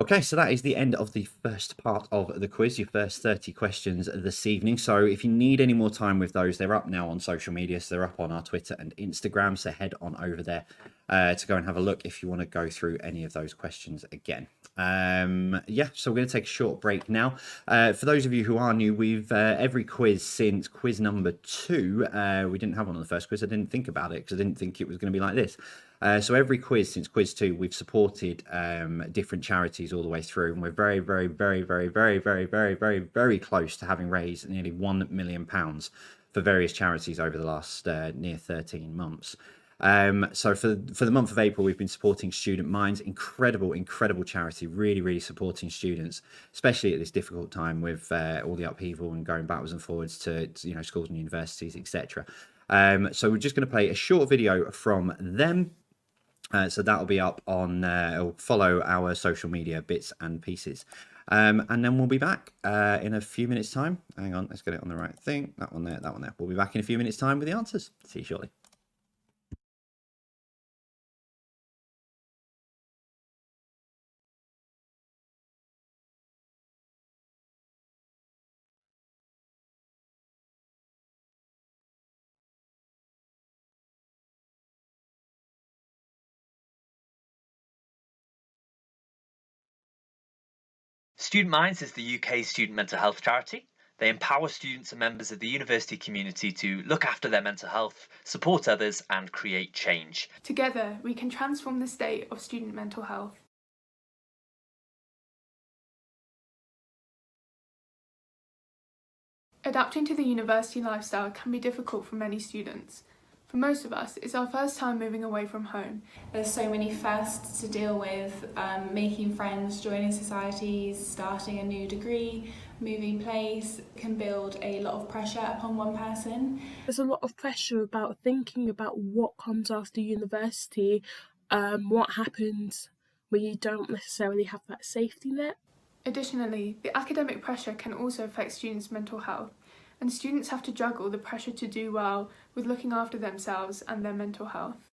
Okay, so that is the end of the first part of the quiz, your first 30 questions this evening. So if you need any more time with those, they're up now on social media. So they're up on our Twitter and Instagram. So head on over there to go and have a look if you want to go through any of those questions again. Yeah, so we're going to take a short break now. For those of you who are new, we've every quiz since quiz number 2, we didn't have one on the first quiz. I didn't think about it because I didn't think it was going to be like this. So every quiz since quiz 2, we've supported different charities all the way through, and we're very, very, very, very, very, very, very, very, very close to having raised nearly £1 million for various charities over the last near 13 months. So for the month of April, we've been supporting Student Minds, incredible charity, really, really supporting students, especially at this difficult time with all the upheaval and going backwards and forwards to schools and universities, etc. So we're just going to play a short video from them. So that'll be up on, it'll follow our social media bits and pieces. And then we'll be back in a few minutes' time. Hang on, let's get it on the right thing. That one there, that one there. We'll be back in a few minutes' time with the answers. See you shortly. Student Minds is the UK's student mental health charity. They empower students and members of the university community to look after their mental health, support others, and create change. Together, we can transform the state of student mental health. Adapting to the university lifestyle can be difficult for many students. For most of us, it's our first time moving away from home. There's so many firsts to deal with, making friends, joining societies, starting a new degree, moving place can build a lot of pressure upon one person. There's a lot of pressure about thinking about what comes after university, what happens when you don't necessarily have that safety net. Additionally, the academic pressure can also affect students' mental health, and students have to juggle the pressure to do well with looking after themselves and their mental health.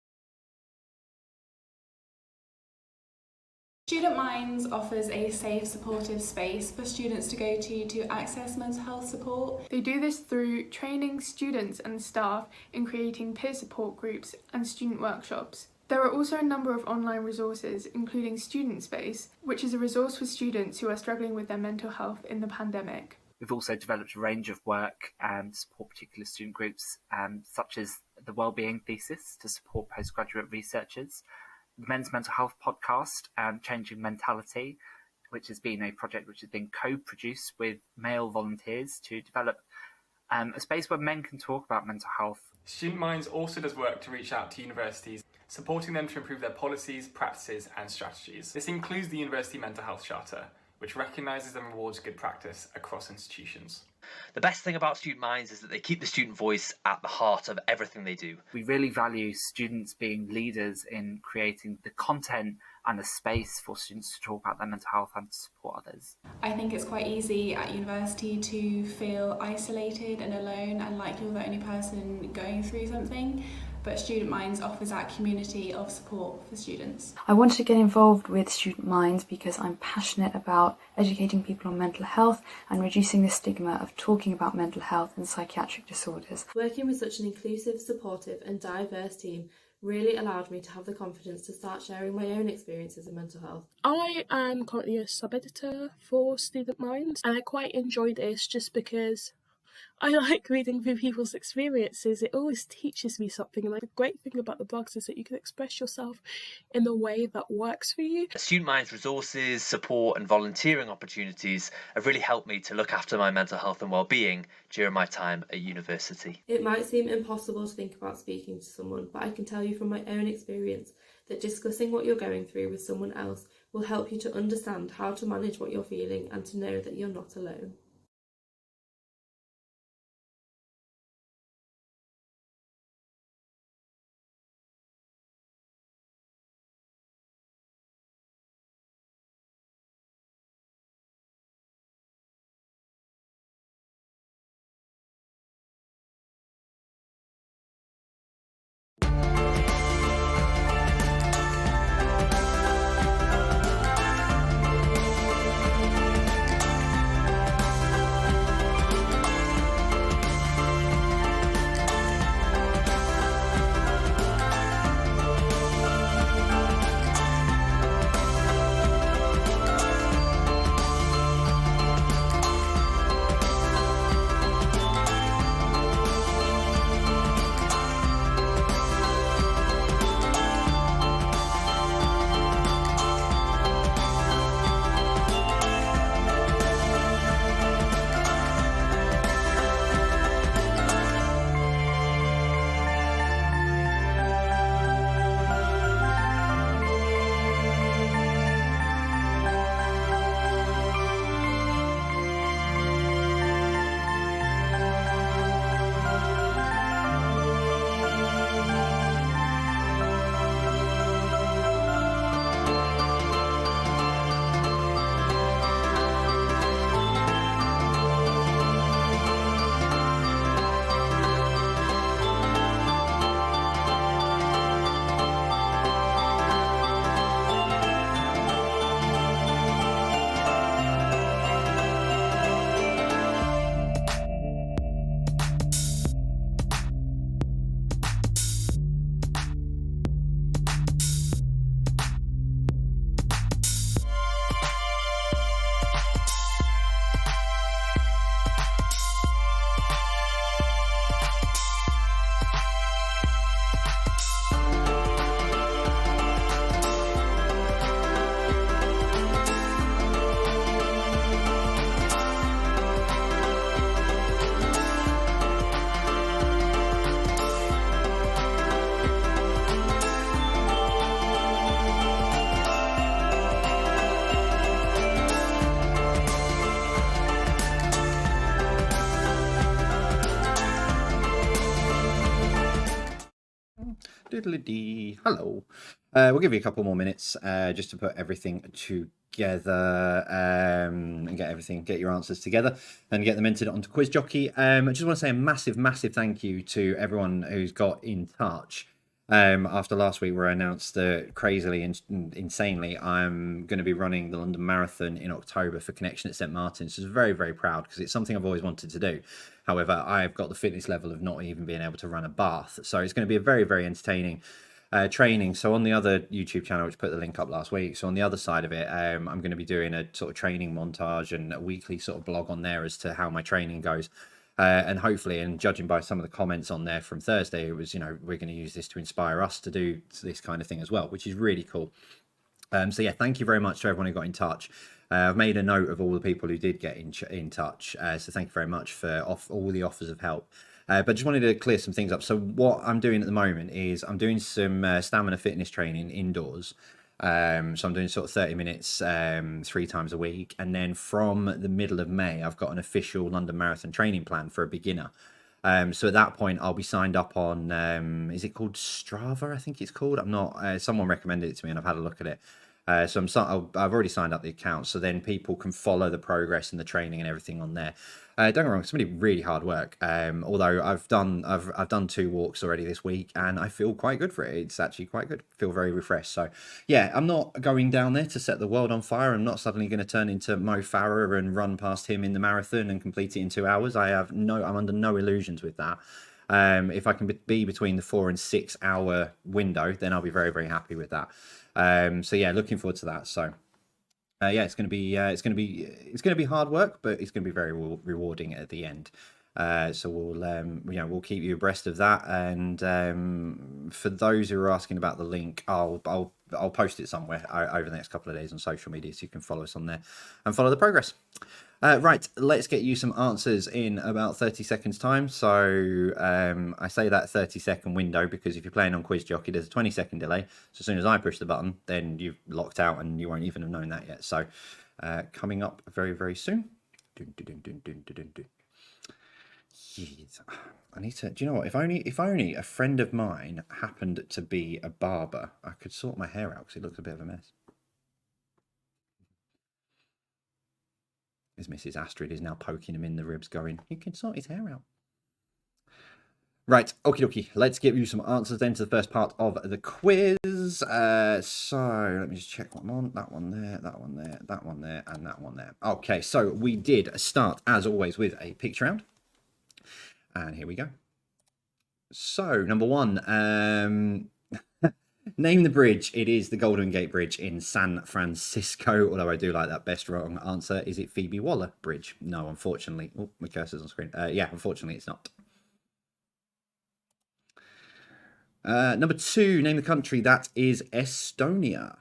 Student Minds offers a safe, supportive space for students to go to access mental health support. They do this through training students and staff in creating peer support groups and student workshops. There are also a number of online resources, including Student Space, which is a resource for students who are struggling with their mental health in the pandemic. We've also developed a range of work to support particular student groups, such as the Wellbeing Thesis to support postgraduate researchers, the Men's Mental Health Podcast, Changing Mentality, which has been a project which has been co-produced with male volunteers to develop a space where men can talk about mental health. Student Minds also does work to reach out to universities, supporting them to improve their policies, practices and strategies. This includes the University Mental Health Charter, which recognises and rewards good practice across institutions. The best thing about Student Minds is that they keep the student voice at the heart of everything they do. We really value students being leaders in creating the content and the space for students to talk about their mental health and to support others. I think it's quite easy at university to feel isolated and alone and like you're the only person going through something, but Student Minds offers that community of support for students. I wanted to get involved with Student Minds because I'm passionate about educating people on mental health and reducing the stigma of talking about mental health and psychiatric disorders. Working with such an inclusive, supportive and diverse team really allowed me to have the confidence to start sharing my own experiences of mental health. I am currently a sub-editor for Student Minds, and I quite enjoy this just because I like reading through people's experiences. It always teaches me something, and like, the great thing about the blogs is that you can express yourself in the way that works for you. Student Minds resources, support and volunteering opportunities have really helped me to look after my mental health and well-being during my time at university. It might seem impossible to think about speaking to someone, but I can tell you from my own experience that discussing what you're going through with someone else will help you to understand how to manage what you're feeling and to know that you're not alone. Diddly-dee. Hello. We'll give you a couple more minutes just to put everything together and get your answers together and get them entered onto Quiz Jockey. I just want to say a massive thank you to everyone who's got in touch. After last week where I announced that crazily and insanely I'm going to be running the London Marathon in October for Connection at St Martin's. So I was very proud because it's something I've always wanted to do. However, I've got the fitness level of not even being able to run a bath. So it's going to be a very entertaining training. So on the other YouTube channel, which put the link up last week, so on the other side of it, I'm going to be doing a sort of training montage and a weekly sort of blog on there as to how my training goes. And hopefully, and judging by some of the comments on there from Thursday, it was, you know, we're going to use this to inspire us to do this kind of thing as well, which is really cool. So yeah, thank you very much to everyone who got in touch. I've made a note of all the people who did get in touch. So thank you very much for all the offers of help. But just wanted to clear some things up. So what I'm doing at the moment is I'm doing some stamina fitness training indoors. So I'm doing sort of 30 minutes 3 times a week, and then from the middle of May I've got an official London Marathon training plan for a beginner. So at that point I'll be signed up on is it called Strava? I think it's called. I'm not someone recommended it to me and I've had a look at it. So I've already signed up the account, so then people can follow the progress and the training and everything on there. Don't get me wrong, it's going to be really hard work. Although I've done 2 walks already this week, and I feel quite good for it. It's actually quite good. I feel very refreshed. So yeah, I'm not going down there to set the world on fire. I'm not suddenly going to turn into Mo Farah and run past him in the marathon and complete it in 2 hours. I'm under no illusions with that. If I can be between the 4 and 6 hour window, then I'll be very happy with that. So yeah, looking forward to that. So yeah, it's going to be hard work, but it's going to be very rewarding at the end. So we'll keep you abreast of that. And for those who are asking about the link, I'll post it somewhere over the next couple of days on social media, so you can follow us on there and follow the progress. Right, let's get you some answers in about 30 seconds time. So I say that 30-second window because if you're playing on Quiz Jockey, there's a 20-second delay. So as soon as I push the button, then you've locked out and you won't even have known that yet. So coming up very soon. Jeez. I need to, do you know what? If only a friend of mine happened to be a barber, I could sort my hair out because it looks a bit of a mess. As Mrs. Astrid is now poking him in the ribs going, you can sort his hair out. Right, okie dokie. Let's give you some answers then to the first part of the quiz. So let me just check what I'm on. That one there, that one there, that one there, and that one there. Okay, so we did start, as always, with a picture round. And here we go. So, number 1. Name the bridge. It is the Golden Gate Bridge in San Francisco, although I do like that best wrong answer. Is it Phoebe Waller Bridge? No, unfortunately. Oh, my cursor's on screen. Yeah, unfortunately it's not. Number 2, name the country. That is Estonia.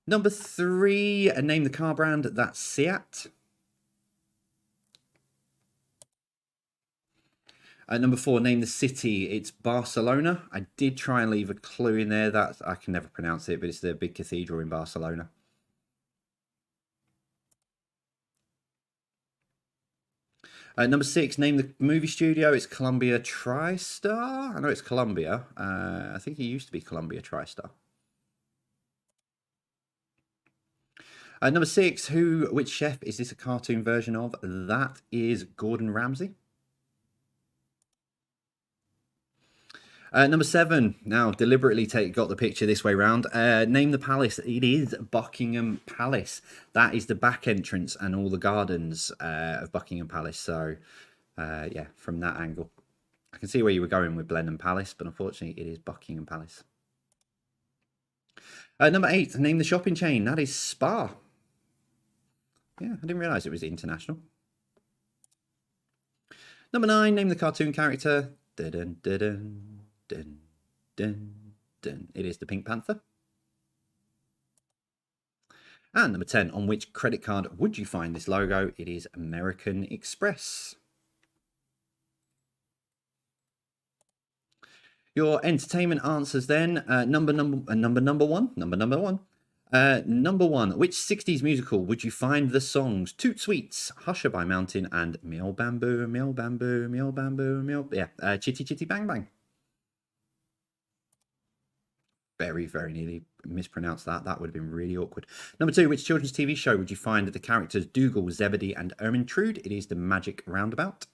Number 3, name the car brand. That's Seat. Number 4, name the city. It's Barcelona. I did try and leave a clue in there. That I can never pronounce it, but it's the big cathedral in Barcelona. Number 6, name the movie studio. It's Columbia TriStar. I know it's Columbia. I think it used to be Columbia TriStar. Number 6, which chef is this a cartoon version of? That is Gordon Ramsay. Number 7, now deliberately got the picture this way round. Name the palace. It is Buckingham Palace. That is the back entrance and all the gardens of Buckingham Palace. So yeah, from that angle. I can see where you were going with Blenheim Palace, but unfortunately it is Buckingham Palace. Number 8, name the shopping chain. That is Spar. Yeah, I didn't realise it was international. Number 9, name the cartoon character. Dun, dun, dun, dun, dun, dun. It is the Pink Panther. And number 10, on which credit card would you find this logo? It is American Express. Your entertainment answers then. Number one. Number 1. Which 60s musical would you find the songs Toot Sweets, Hushabye Mountain, and Meow Bamboo, Meow Bamboo, Meow Bamboo, Meow... Yeah, Chitty Chitty Bang Bang. Very, very nearly mispronounced that. That would have been really awkward. Number 2. Which children's TV show would you find the characters Dougal, Zebedee, and Ermintrude? It is The Magic Roundabout.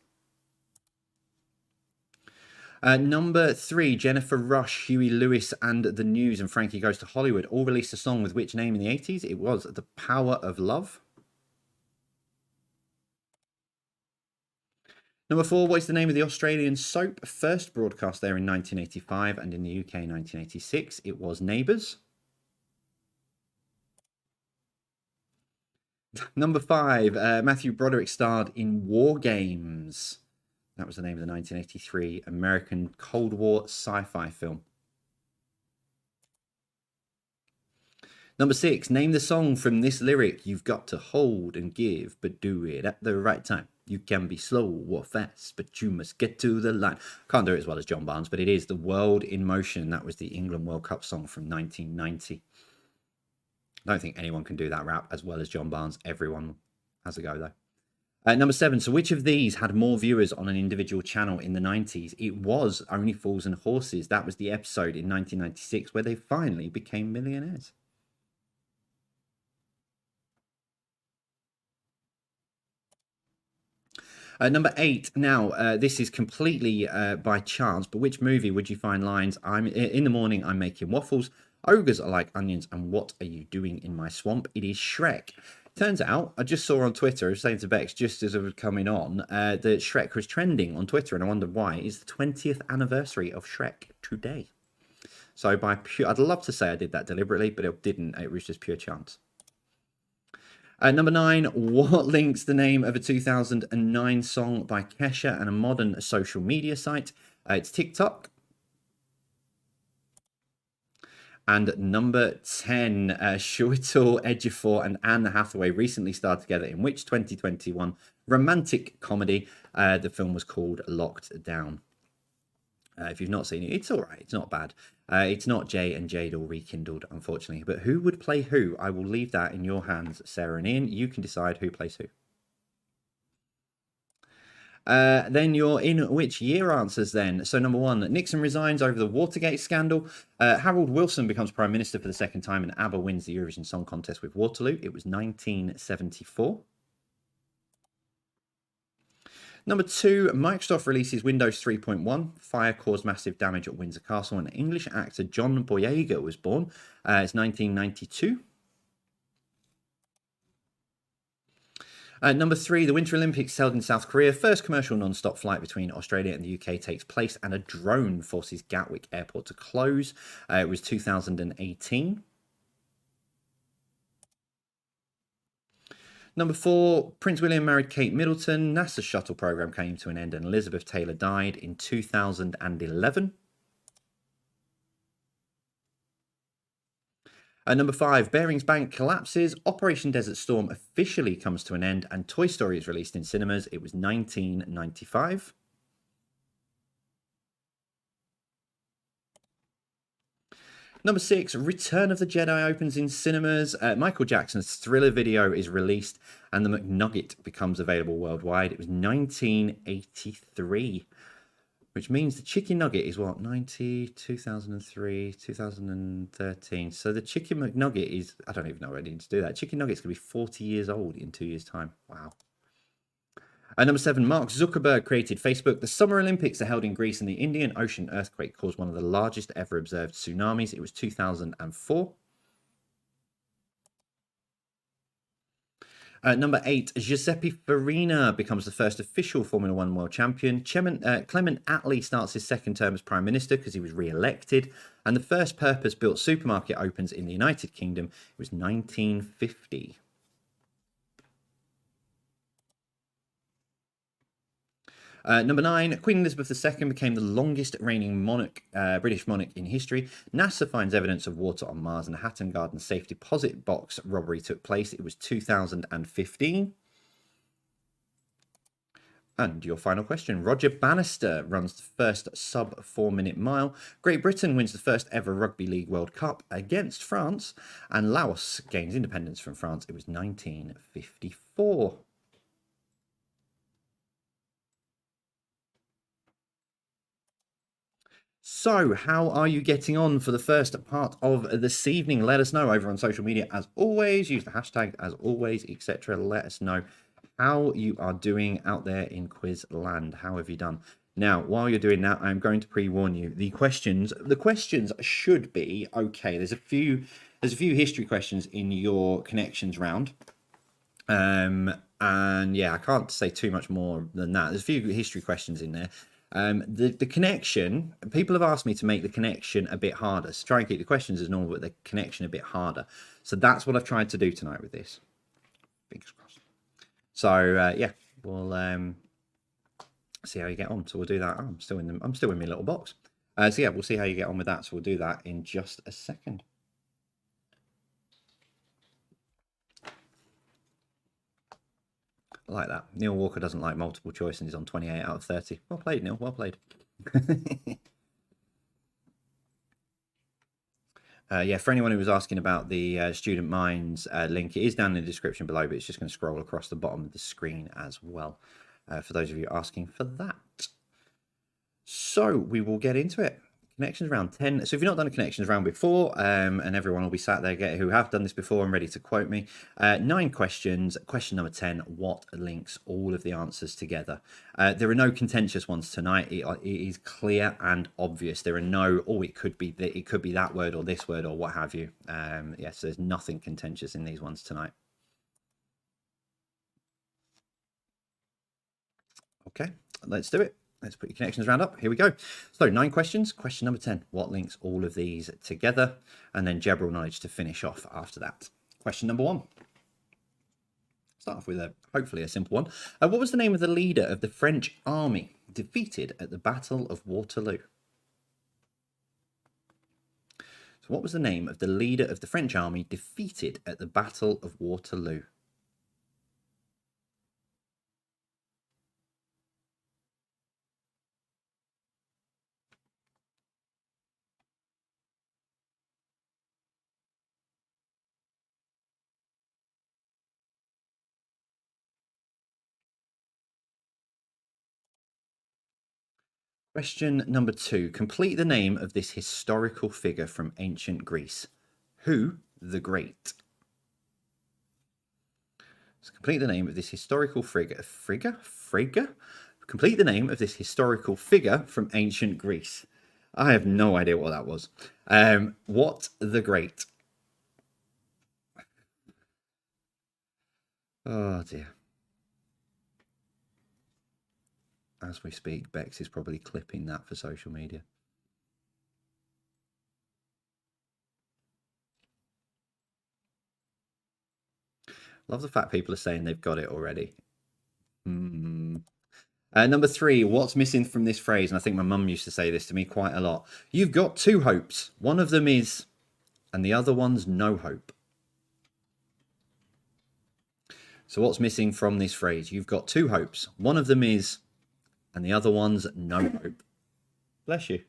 Number 3, Jennifer Rush, Huey Lewis and the News and Frankie Goes to Hollywood all released a song with which name in the 80s? It was The Power of Love. Number 4, what is the name of the Australian soap first broadcast there in 1985 and in the UK in 1986? It was Neighbours. Number 5, Matthew Broderick starred in War Games. That was the name of the 1983 American Cold War sci-fi film. Number 6, name the song from this lyric. You've got to hold and give, but do it at the right time. You can be slow or fast, but you must get to the line. Can't do it as well as John Barnes, but it is The World in Motion. That was the England World Cup song from 1990. I don't think anyone can do that rap as well as John Barnes. Everyone has a go, though. Number 7, so which of these had more viewers on an individual channel in the 90s? It was Only Fools and Horses. That was the episode in 1996 where they finally became millionaires. Number 8, now this is completely by chance, but which movie would you find lines, I'm in the morning, I'm making waffles, ogres are like onions, and what are you doing in my swamp? It is Shrek. Turns out, I just saw on Twitter, I was saying to Bex just as I was coming on, that Shrek was trending on Twitter, and I wondered why. It's the 20th anniversary of Shrek today. So by pure, I'd love to say I did that deliberately, but it didn't. It was just pure chance. Number 9, what links the name of a 2009 song by Kesha and a modern social media site? It's TikTok. And number 10, Chiwetel Ejiofor and Anne Hathaway recently starred together in which 2021 romantic comedy? The film was called Locked Down. If you've not seen it, it's all right. It's not bad. It's not Jay and Jade all rekindled, unfortunately. But who would play who? I will leave that in your hands, Sarah and Ian. You can decide who plays who. Then you're in which year answers then. So number 1, Nixon resigns over the Watergate scandal. Harold Wilson becomes Prime Minister for the second time and ABBA wins the Eurovision Song Contest with Waterloo. It was 1974. Number 2, Microsoft releases Windows 3.1. Fire caused massive damage at Windsor Castle and English actor John Boyega was born. It's 1992. Number 3, the Winter Olympics held in South Korea. First commercial non-stop flight between Australia and the UK takes place and a drone forces Gatwick Airport to close. It was 2018. Number 4, Prince William married Kate Middleton. NASA's shuttle program came to an end and Elizabeth Taylor died in 2011. Number 5, Barings Bank collapses. Operation Desert Storm officially comes to an end and Toy Story is released in cinemas. It was 1995. Number 6, Return of the Jedi opens in cinemas. Michael Jackson's Thriller video is released and the McNugget becomes available worldwide. It was 1983, which means the chicken nugget is what, 90, 2003, 2013. So the chicken McNugget is, I don't even know where I need to do that. Chicken nugget's going to be 40 years old in 2 years' time. Wow. Number 7, Mark Zuckerberg created Facebook. The Summer Olympics are held in Greece and the Indian Ocean earthquake caused one of the largest ever observed tsunamis. It was 2004. Number 8, Giuseppe Farina becomes the first official Formula 1 world champion. Clement Attlee starts his second term as Prime Minister because he was re-elected. And the first purpose-built supermarket opens in the United Kingdom. It was 1950. Number 9, Queen Elizabeth II became the longest reigning monarch, British monarch in history. NASA finds evidence of water on Mars and a Hatton Garden safe deposit box robbery took place. It was 2015. And your final question. Roger Bannister runs the first sub 4 minute mile. Great Britain wins the first ever Rugby League World Cup against France. And Laos gains independence from France. It was 1954. So, how are you getting on for the first part of this evening? Let us know over on social media as always. Use the hashtag as always, etc. Let us know how you are doing out there in quiz land. How have you done? Now, while you're doing that, I'm going to pre-warn you. The questions should be okay. There's a few history questions in your connections round. And yeah, I can't say too much more than that. There's a few history questions in there. The connection, people have asked me to make the connection a bit harder. So try and keep the questions as normal, but the connection a bit harder. So that's what I've tried to do tonight with this. Fingers crossed. So yeah, we'll see how you get on. So we'll do that. Oh, I'm still in my little box. So yeah, we'll see how you get on with that. So we'll do that in just a second. I like that. Neil Walker doesn't like multiple choice and he's on 28 out of 30. Well played, Neil. Well played. Yeah, for anyone who was asking about the Student Minds link, it is down in the description below, but it's just going to scroll across the bottom of the screen as well, for those of you asking for that. So we will get into it. Connections round 10. So if you've not done a connections round before, and everyone will be sat there who have done this before and ready to quote me, 9 questions. Question number 10, what links all of the answers together? There are no contentious ones tonight. It is clear and obvious. There are no, oh, it could be that word or this word or what have you. Yes, there's nothing contentious in these ones tonight. Okay, let's do it. Let's put your connections round up. Here we go. So 9 questions. Question number 10. What links all of these together? And then general knowledge to finish off after that. Question number 1. Start off with hopefully a simple one. What was the name of the leader of the French army defeated at the Battle of Waterloo? So what was the name of the leader of the French army defeated at the Battle of Waterloo? Question number 2. Complete the name of this historical figure from ancient Greece. Who the Great? So complete the name of this historical figure. Complete the name of this historical figure from ancient Greece. I have no idea what that was. What the Great? Oh dear. As we speak, Bex is probably clipping that for social media. Love the fact people are saying they've got it already. Number 3, what's missing from this phrase? And I think my mum used to say this to me quite a lot. You've got 2 hopes. One of them is, and the other one's no hope. So what's missing from this phrase? You've got 2 hopes. One of them is, and the other one's no hope. Bless you.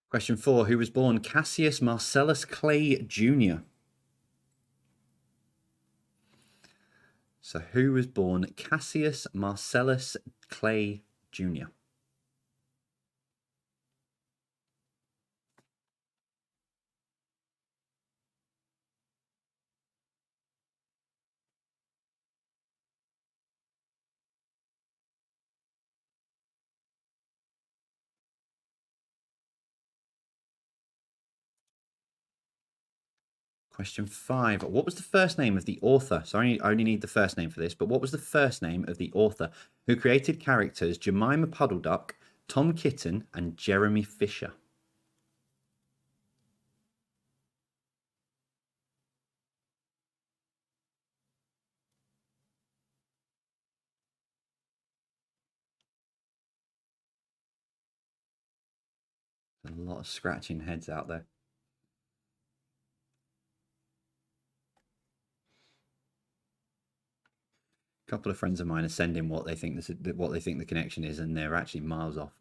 Question 4. Who was born Cassius Marcellus Clay Jr.? So who was born Cassius Marcellus Clay Jr.? Question 5. What was the first name of the author? So I only need the first name for this, but what was the first name of the author who created characters Jemima Puddle Duck, Tom Kitten, and Jeremy Fisher? A lot of scratching heads out there. A couple of friends of mine are sending what they think the connection is, and they're actually miles off.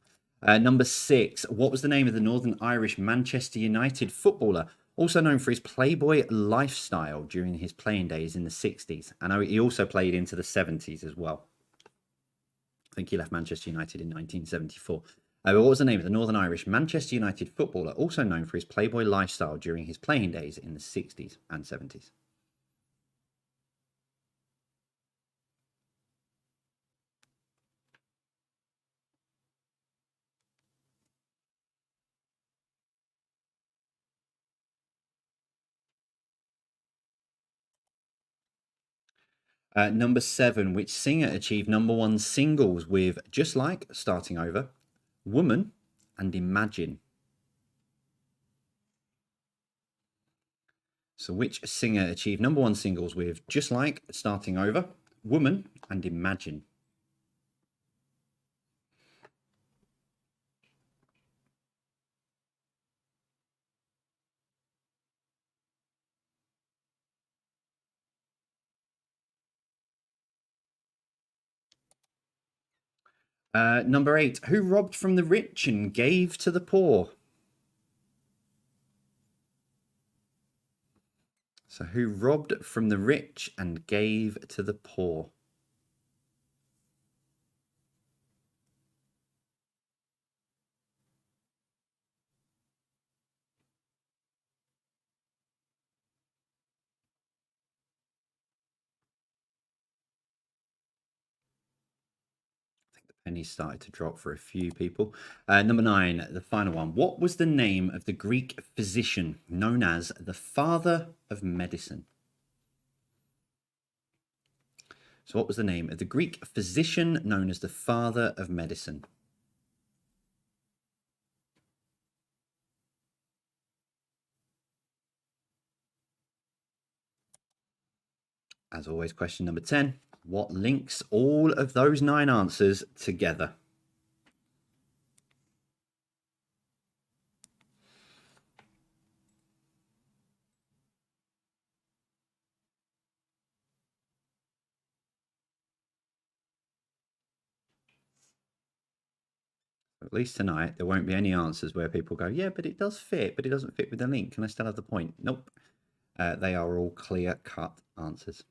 Number 6. What was the name of the Northern Irish Manchester United footballer, also known for his playboy lifestyle during his playing days in the 60s? I know he also played into the 70s as well. I think he left Manchester United in 1974. But what was the name of the Northern Irish Manchester United footballer, also known for his playboy lifestyle during his playing days in the 60s and 70s? Number 7, which singer achieved #1 singles with Just Like, Starting Over, Woman, and Imagine? So which singer achieved #1 singles with Just Like, Starting Over, Woman, and Imagine? Number 8, who robbed from the rich and gave to the poor? So who robbed from the rich and gave to the poor? Pennies started to drop for a few people. Number 9, the final one. What was the name of the Greek physician known as the father of medicine? So what was the name of the Greek physician known as the father of medicine? As always, question number 10. What links all of those 9 answers together? At least tonight, there won't be any answers where people go, yeah, but it does fit, but it doesn't fit with the link. Can I still have the point? Nope. They are all clear-cut answers.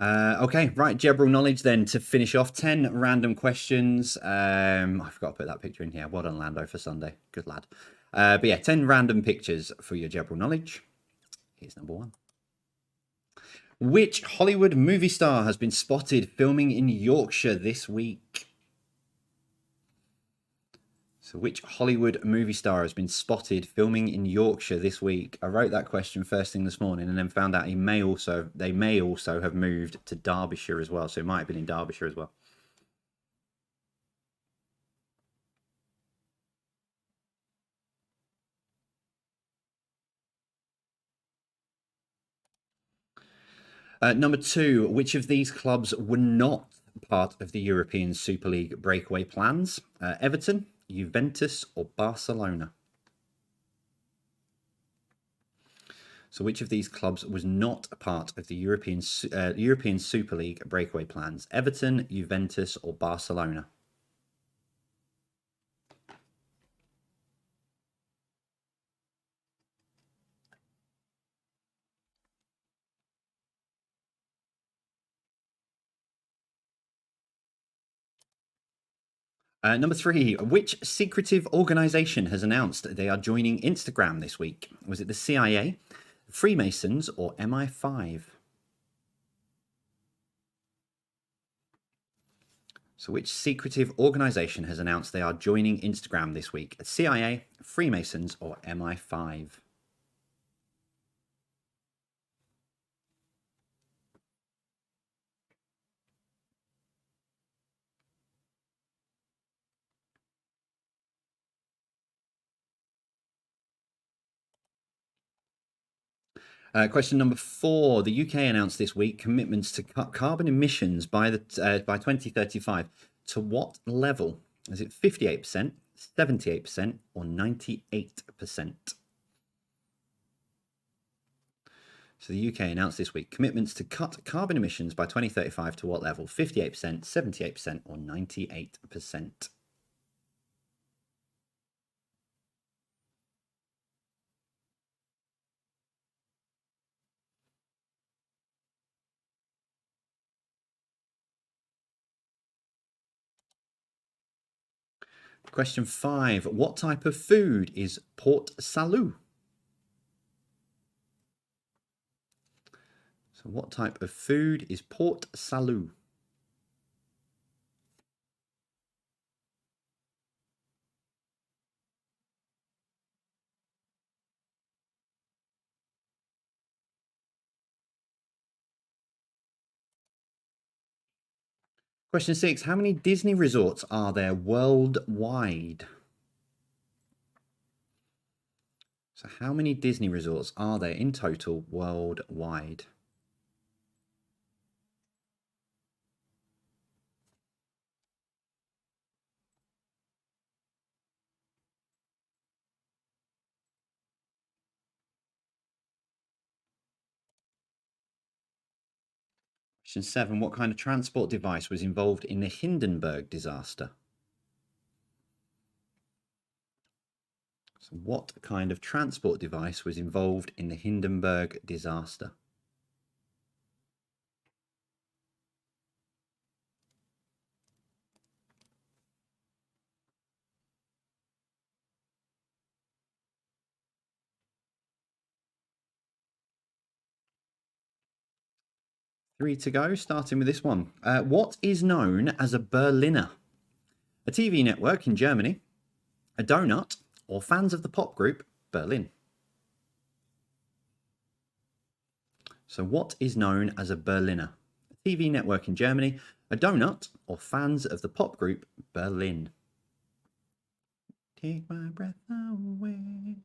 Okay, right, general knowledge then to finish off. 10 random questions. I forgot to put that picture in here. Well done, Lando, for Sunday. Good lad. But yeah, 10 random pictures for your general knowledge. Here's number 1. Which Hollywood movie star has been spotted filming in Yorkshire this week? So which Hollywood movie star has been spotted filming in Yorkshire this week? I wrote that question first thing this morning and then found out they may also have moved to Derbyshire as well. So it might have been in Derbyshire as well. Number 2, which of these clubs were not part of the European Super League breakaway plans? Everton, Juventus, or Barcelona? So which of these clubs was not a part of the European Super League breakaway plans? Everton, Juventus, or Barcelona? Number 3, which secretive organisation has announced they are joining Instagram this week? Was it the CIA, Freemasons, or MI5? So which secretive organisation has announced they are joining Instagram this week? CIA, Freemasons, or MI5? Question number 4. The UK announced this week commitments to cut carbon emissions by 2035. To what level? Is it 58%, 78%, or 98%? So the UK announced this week commitments to cut carbon emissions by 2035 to what level? 58%, 78%, or 98%? Question 5. What type of food is Port Salut? So what type of food is Port Salut? Question 6. How many Disney resorts are there worldwide? So how many Disney resorts are there in total worldwide? Question 7. What kind of transport device was involved in the Hindenburg disaster? So what kind of transport device was involved in the Hindenburg disaster? Three to go, starting with this one. What is known as a Berliner? A TV network in Germany, a donut, or fans of the pop group Berlin? So what is known as a Berliner? A TV network in Germany, a donut, or fans of the pop group Berlin? Take my breath away.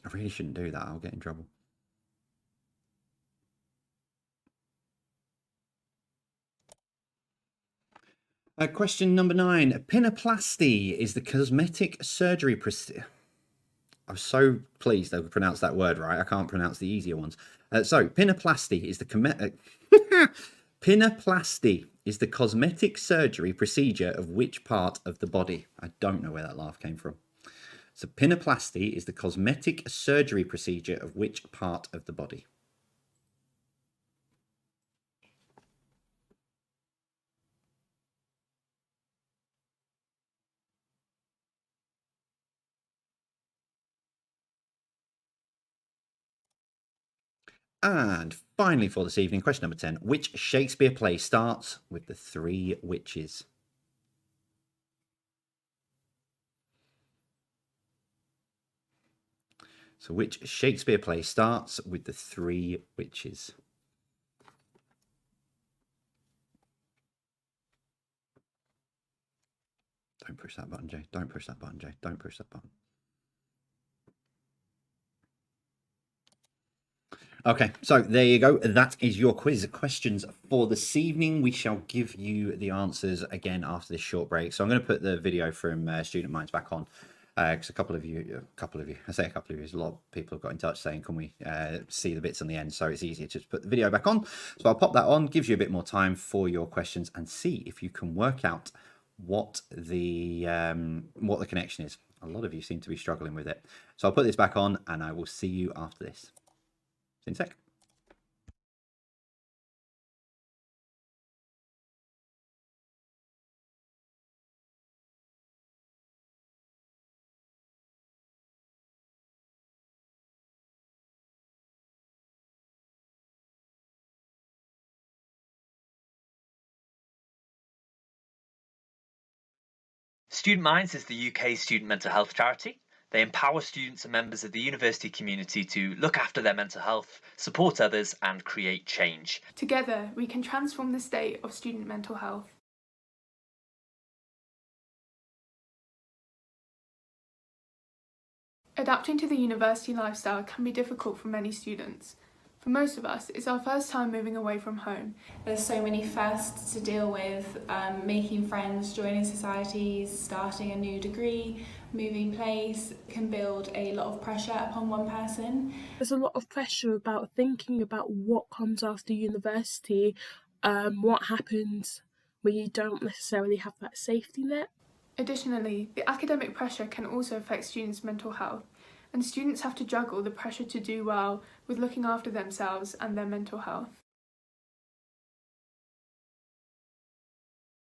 I really shouldn't do that. I'll get in trouble. Question number 9. Pinoplasty is the cosmetic surgery procedure. I'm so pleased they've pronounced that word right. I can't pronounce the easier ones. So pinoplasty is the pinoplasty is the cosmetic surgery procedure of which part of the body? I don't know where that laugh came from. So pinoplasty is the cosmetic surgery procedure of which part of the body? And finally for this evening, question number 10. Which Shakespeare play starts with the three witches? So which Shakespeare play starts with the three witches? Don't push that button, Jay. Don't push that button, Jay. Don't push that button. Okay, so there you go. That is your quiz questions for this evening. We shall give you the answers again after this short break. So I'm going to put the video from Student Minds back on because a couple of you, I say a couple of you, a lot of people have got in touch saying, can we see the bits on the end? So it's easier to just put the video back on. So I'll pop that on, gives you a bit more time for your questions and see if you can work out what the connection is. A lot of you seem to be struggling with it. So I'll put this back on and I will see you after this. See you in a sec. Student Minds is the UK's student mental health charity. They empower students and members of the university community to look after their mental health, support others, and create change. Together, we can transform the state of student mental health. Adapting to the university lifestyle can be difficult for many students. For most of us, it's our first time moving away from home. There's so many firsts to deal with, making friends, joining societies, starting a new degree, moving place can build a lot of pressure upon one person. There's a lot of pressure about thinking about what comes after university, what happens when you don't necessarily have that safety net. Additionally, the academic pressure can also affect students' mental health, and students have to juggle the pressure to do well with looking after themselves and their mental health.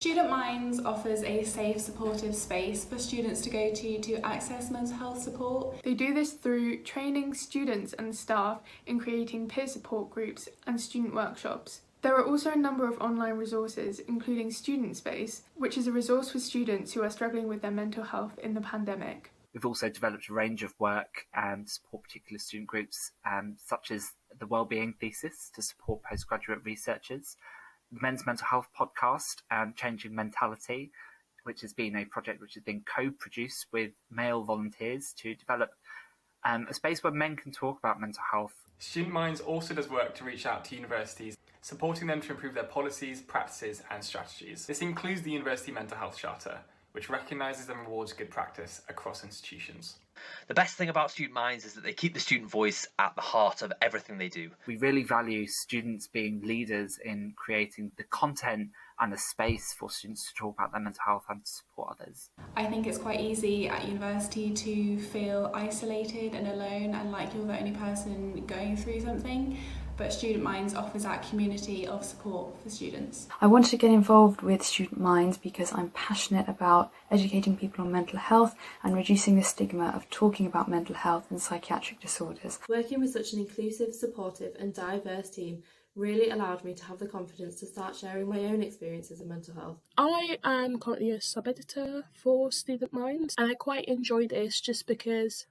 Student Minds offers a safe, supportive space for students to go to access mental health support. They do this through training students and staff in creating peer support groups and student workshops. There are also a number of online resources, including Student Space, which is a resource for students who are struggling with their mental health in the pandemic. We've also developed a range of work to support particular student groups, such as the Wellbeing Thesis to support postgraduate researchers, the Men's Mental Health podcast, Changing Mentality, which has been a project which has been co-produced with male volunteers to develop a space where men can talk about mental health. Student Minds also does work to reach out to universities, supporting them to improve their policies, practices and strategies. This includes the University Mental Health Charter, which recognises and rewards good practice across institutions. The best thing about Student Minds is that they keep the student voice at the heart of everything they do. We really value students being leaders in creating the content and a space for students to talk about their mental health and to support others. I think it's quite easy at university to feel isolated and alone and like you're the only person going through something, but Student Minds offers that community of support for students. I wanted to get involved with Student Minds because I'm passionate about educating people on mental health and reducing the stigma of talking about mental health and psychiatric disorders. Working with such an inclusive, supportive and diverse team really allowed me to have the confidence to start sharing my own experiences of mental health. I am currently a sub-editor for Student Minds, and I quite enjoy this just because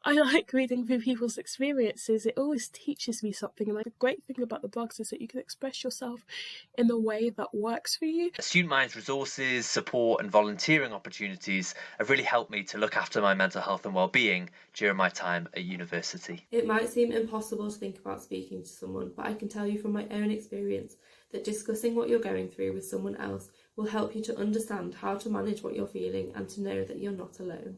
I like reading through people's experiences. It always teaches me something, and the great thing about the blogs is that you can express yourself in a way that works for you. Student Minds resources, support and volunteering opportunities have really helped me to look after my mental health and well-being during my time at university. It might seem impossible to think about speaking to someone, but I can tell you from my own experience that discussing what you're going through with someone else will help you to understand how to manage what you're feeling and to know that you're not alone.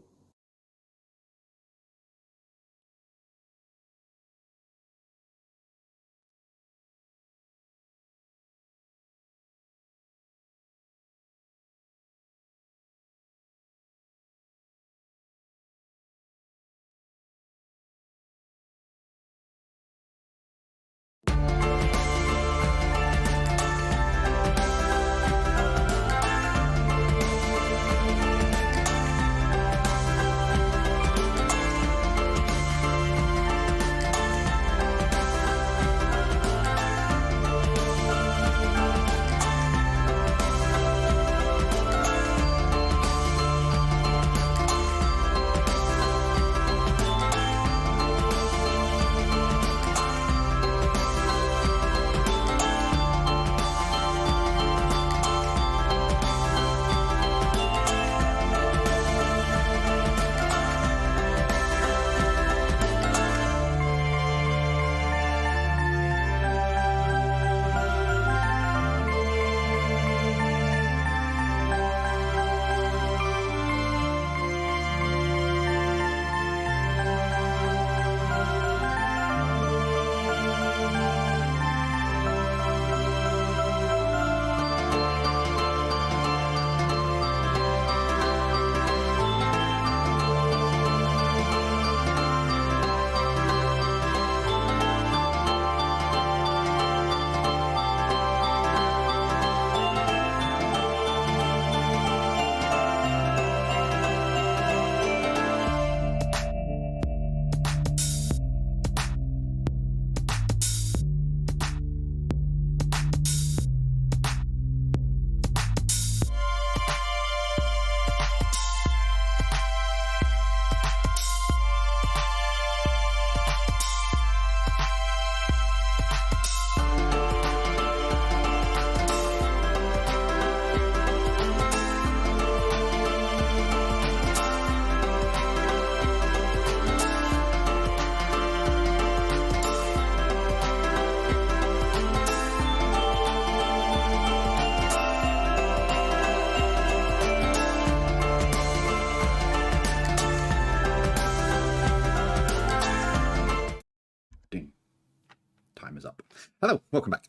Timer's up. Hello, welcome back.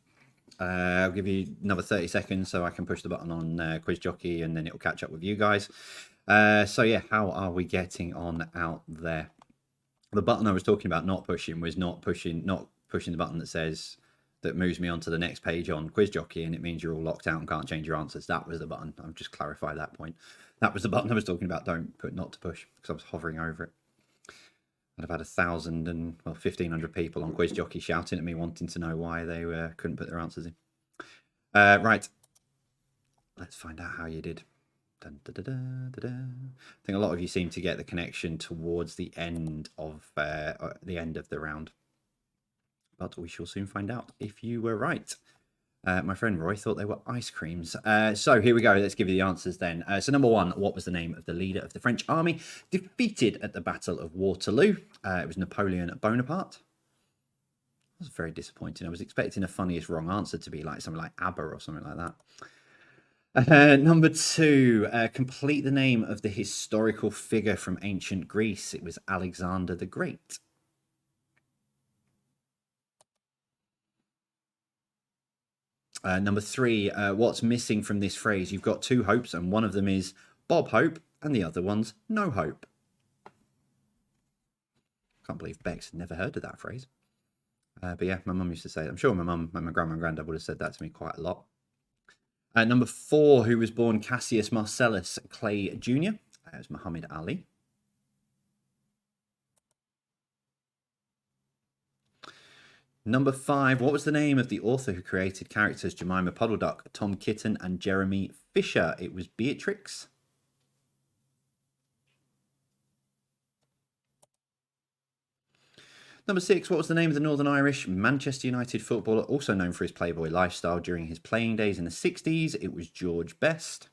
I'll give you another 30 seconds so I can push the button on Quiz Jockey, and then it'll catch up with you guys. So yeah, how are we getting on out there? The button I was talking about not pushing was not pushing the button that moves me on to the next page on Quiz Jockey, and it means you're all locked out and can't change your answers. That was the button. I'll just clarify that point. That was the button I was talking about. Don't put not to push, because I was hovering over it. I'd have had 1,500 people on Quiz Jockey shouting at me, wanting to know why they couldn't put their answers in. Right. Let's find out how you did. Dun, da, da, da, da, da. I think a lot of you seem to get the connection towards the end of the round. But we shall soon find out if you were right. My friend Roy thought they were ice creams. So here we go. Let's give you the answers then. So number one, what was the name of the leader of the French army defeated at the Battle of Waterloo? It was Napoleon Bonaparte. That was very disappointing. I was expecting a funniest wrong answer to be like something like ABBA or something like that. Number two, complete the name of the historical figure from ancient Greece. It was Alexander the Great. Number three, what's missing from this phrase? You've got two hopes, and one of them is Bob Hope, and the other one's no hope. Can't believe Bex never heard of that phrase. But yeah, my mum used to say it. I'm sure my mum and my grandma and granddad would have said that to me quite a lot. Number four, who was born Cassius Marcellus Clay Jr.? It was Muhammad Ali. Number five, what was the name of the author who created characters Jemima Puddleduck, Tom Kitten, and Jeremy Fisher? It was Beatrix. Number six, what was the name of the Northern Irish Manchester United footballer, also known for his playboy lifestyle during his playing days in the 60s? It was George Best.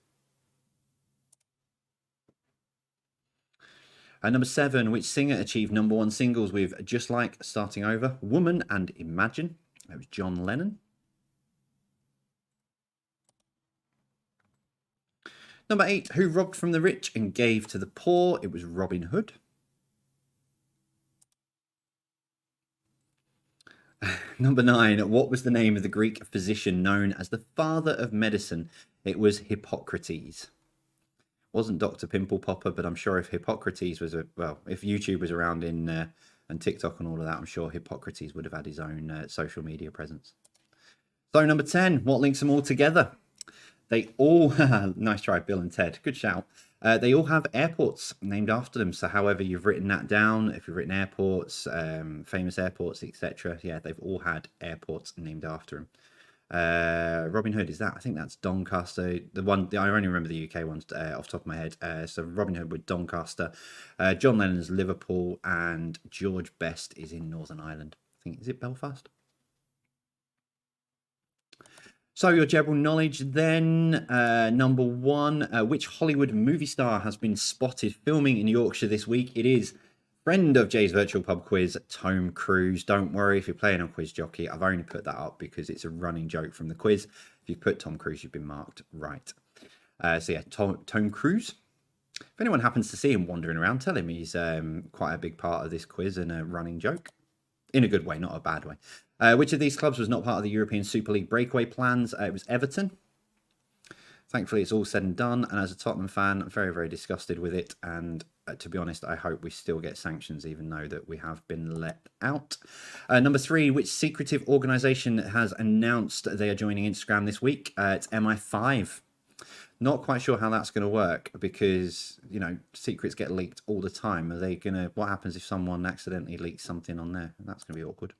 And number seven, which singer achieved #1 singles with Just Like, Starting Over, Woman, and Imagine? It was John Lennon. Number eight, who robbed from the rich and gave to the poor? It was Robin Hood. Number nine, what was the name of the Greek physician known as the father of medicine? It was Hippocrates. Wasn't Dr. Pimple Popper, but I'm sure if Hippocrates was if YouTube was around and TikTok and all of that, I'm sure Hippocrates would have had his own social media presence. So number 10, what links them all together? They all, nice try, Bill and Ted, good shout. They all have airports named after them. So however you've written that down, if you've written airports, famous airports, etc., yeah, they've all had airports named after them. Robin Hood, is that? I think that's Doncaster. The one I only remember the UK ones off the top of my head. So Robin Hood with Doncaster, John Lennon's Liverpool, and George Best is in Northern Ireland. I think, is it Belfast? So your general knowledge then. Number one, which Hollywood movie star has been spotted filming in Yorkshire this week? It is friend of Jay's Virtual Pub Quiz, Tom Cruise. Don't worry if you're playing on Quiz Jockey. I've only put that up because it's a running joke from the quiz. If you put Tom Cruise, you've been marked right. So yeah, Tom Cruise. If anyone happens to see him wandering around, tell him he's quite a big part of this quiz and a running joke. In a good way, not a bad way. Which of these clubs was not part of the European Super League breakaway plans? It was Everton. Thankfully, it's all said and done. And as a Tottenham fan, I'm very, very disgusted with it. And to be honest, I hope we still get sanctions, even though that we have been let out. Number three, which secretive organisation has announced they are joining Instagram this week? It's MI5. Not quite sure how that's going to work because, you know, secrets get leaked all the time. Are they going to, what happens if someone accidentally leaks something on there? That's going to be awkward.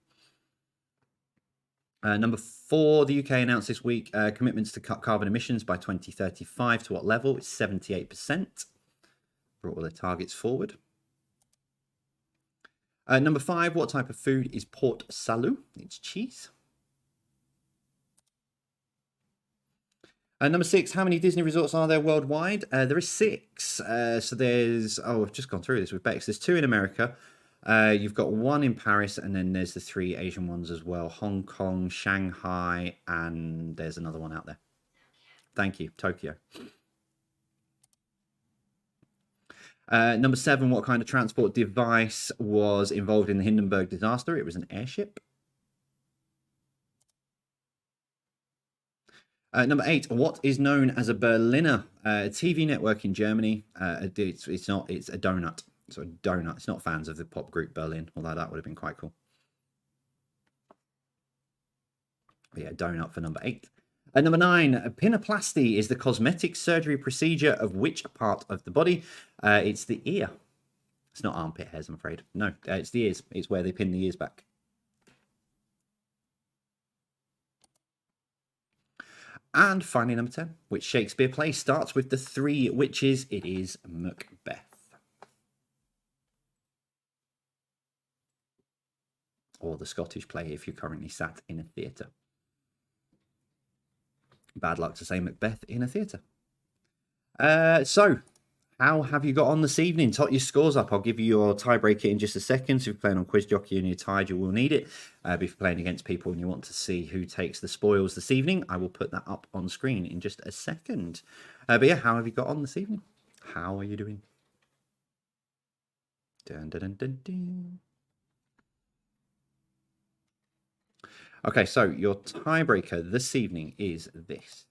Number four, the UK announced this week commitments to cut carbon emissions by 2035. To what level? It's 78%. Brought all their targets forward. Number five, what type of food is Port Salut? It's cheese. Number six, how many Disney resorts are there worldwide? There are 6. So there's, I've just gone through this with Bex. There's 2 in America. You've got 1 in Paris, and then there's the 3 Asian ones as well. Hong Kong, Shanghai, and there's another one out there. Thank you, Tokyo. Number 7, what kind of transport device was involved in the Hindenburg disaster? It was an airship. Number 8, what is known as a Berliner? A TV network in Germany. It's not. It's a donut. So a donut. It's not fans of the pop group Berlin, although that would have been quite cool. But yeah, donut for number 8. Number 9, pinoplasty is the cosmetic surgery procedure of which part of the body? It's the ear. It's not armpit hairs, I'm afraid. No, it's the ears. It's where they pin the ears back. And finally, number 10, which Shakespeare play starts with the 3 witches? It is Macbeth. Or the Scottish play if you're currently sat in a theatre. Bad luck to say Macbeth in a theatre. So, how have you got on this evening? Tot your scores up. I'll give you your tiebreaker in just a second. So if you're playing on Quiz Jockey and you're tied, you will need it. But if you're playing against people and you want to see who takes the spoils this evening, I will put that up on screen in just a second. But yeah, how have you got on this evening? How are you doing? Dun, dun, dun, dun, dun. Okay, so your tiebreaker this evening is this.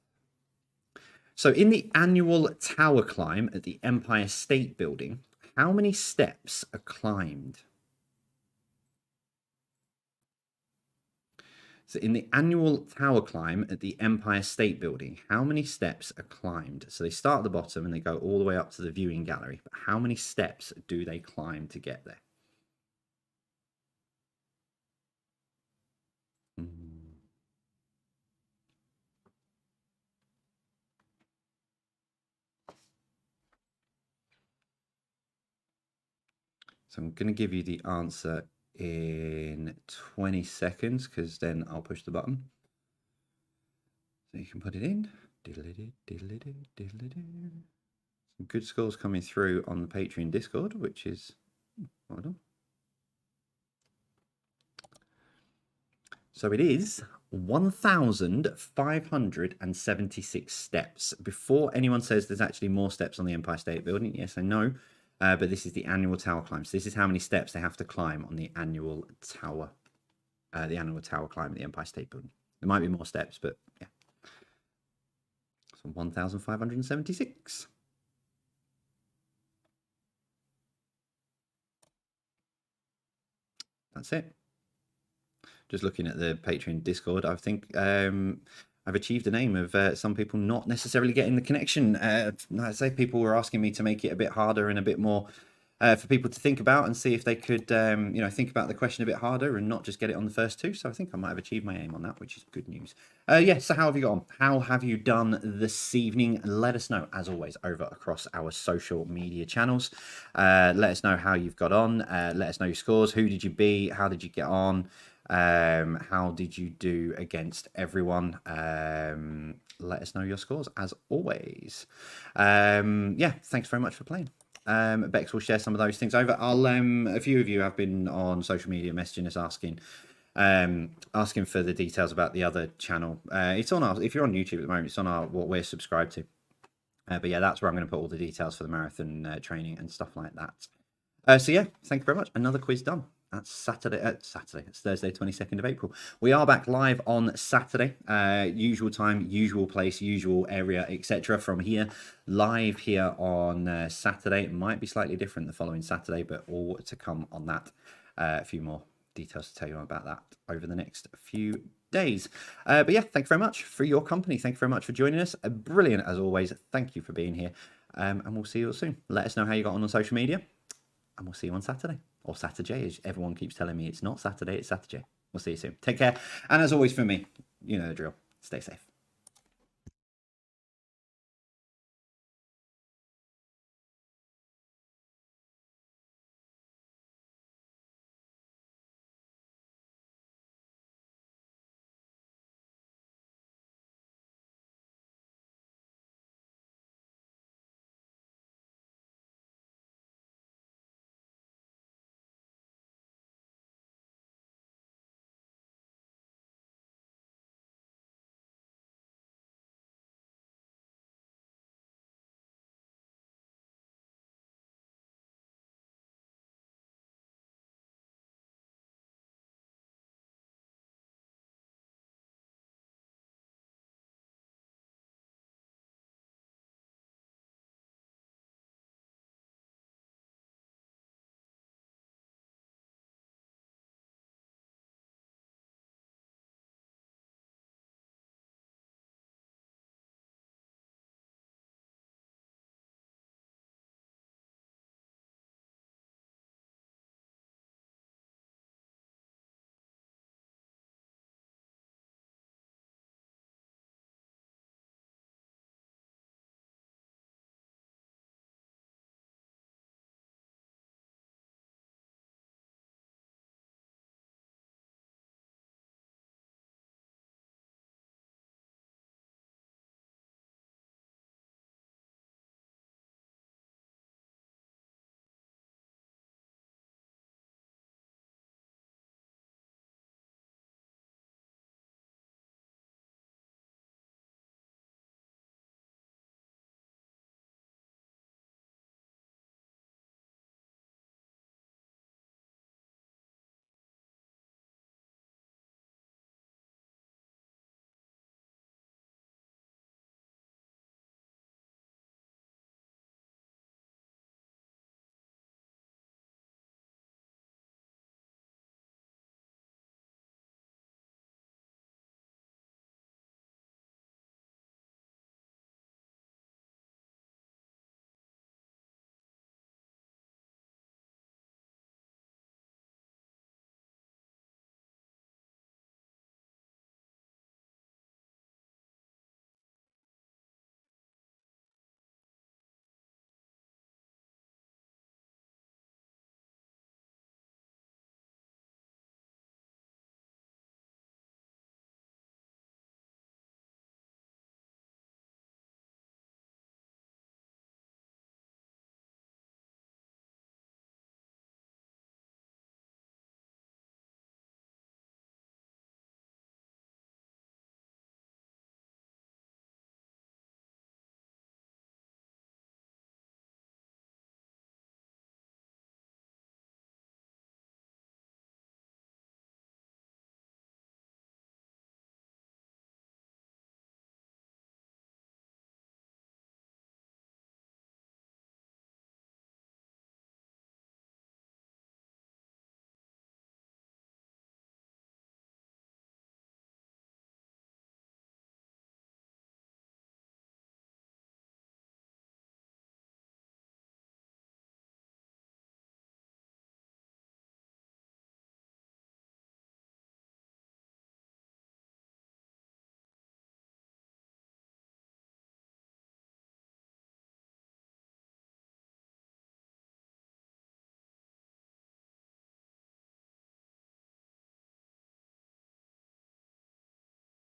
So in the annual tower climb at the Empire State Building, how many steps are climbed? So in the annual tower climb at the Empire State Building, how many steps are climbed? So they start at the bottom and they go all the way up to the viewing gallery. But how many steps do they climb to get there? So I'm going to give you the answer in 20 seconds because then I'll push the button. So you can put it in. Some good scores coming through on the Patreon Discord, which is well done. So it is 1,576 steps. Before anyone says there's actually more steps on the Empire State Building, yes, I know. But this is the annual tower climb. So this is how many steps they have to climb on the annual tower climb at the Empire State Building. There might be more steps, but yeah. So 1,576. That's it. Just looking at the Patreon Discord, I think I've achieved the name of some people not necessarily getting the connection. I say people were asking me to make it a bit harder and a bit more for people to think about and see if they could, think about the question a bit harder and not just get it on the first 2. So I think I might have achieved my aim on that, which is good news. So how have you got on? How have you done this evening? Let us know, as always, over across our social media channels. Let us know how you've got on. Let us know your scores. Who did you beat? How did you get on? How did you do against everyone? Let us know your scores as always. Thanks very much for playing. Bex will share some of those things over. A few of you have been on social media messaging us asking for the details about the other channel. It's on our, if you're on YouTube at the moment, it's on our, what we're subscribed to. But yeah, that's where I'm going to put all the details for the marathon training and stuff like that. Thank you very much. Another quiz done. That's Saturday. It's Thursday, 22nd of April. We are back live on Saturday. Usual time, usual place, usual area, etc. From here, live here on Saturday. It might be slightly different the following Saturday, but all to come on that. A few more details to tell you about that over the next few days. Thank you very much for your company. Thank you very much for joining us. Brilliant as always. Thank you for being here. And we'll see you all soon. Let us know how you got on social media. And we'll see you on Saturday. Or Saturday, as everyone keeps telling me. It's not Saturday, it's Saturday. We'll see you soon. Take care. And as always for me, you know the drill. Stay safe.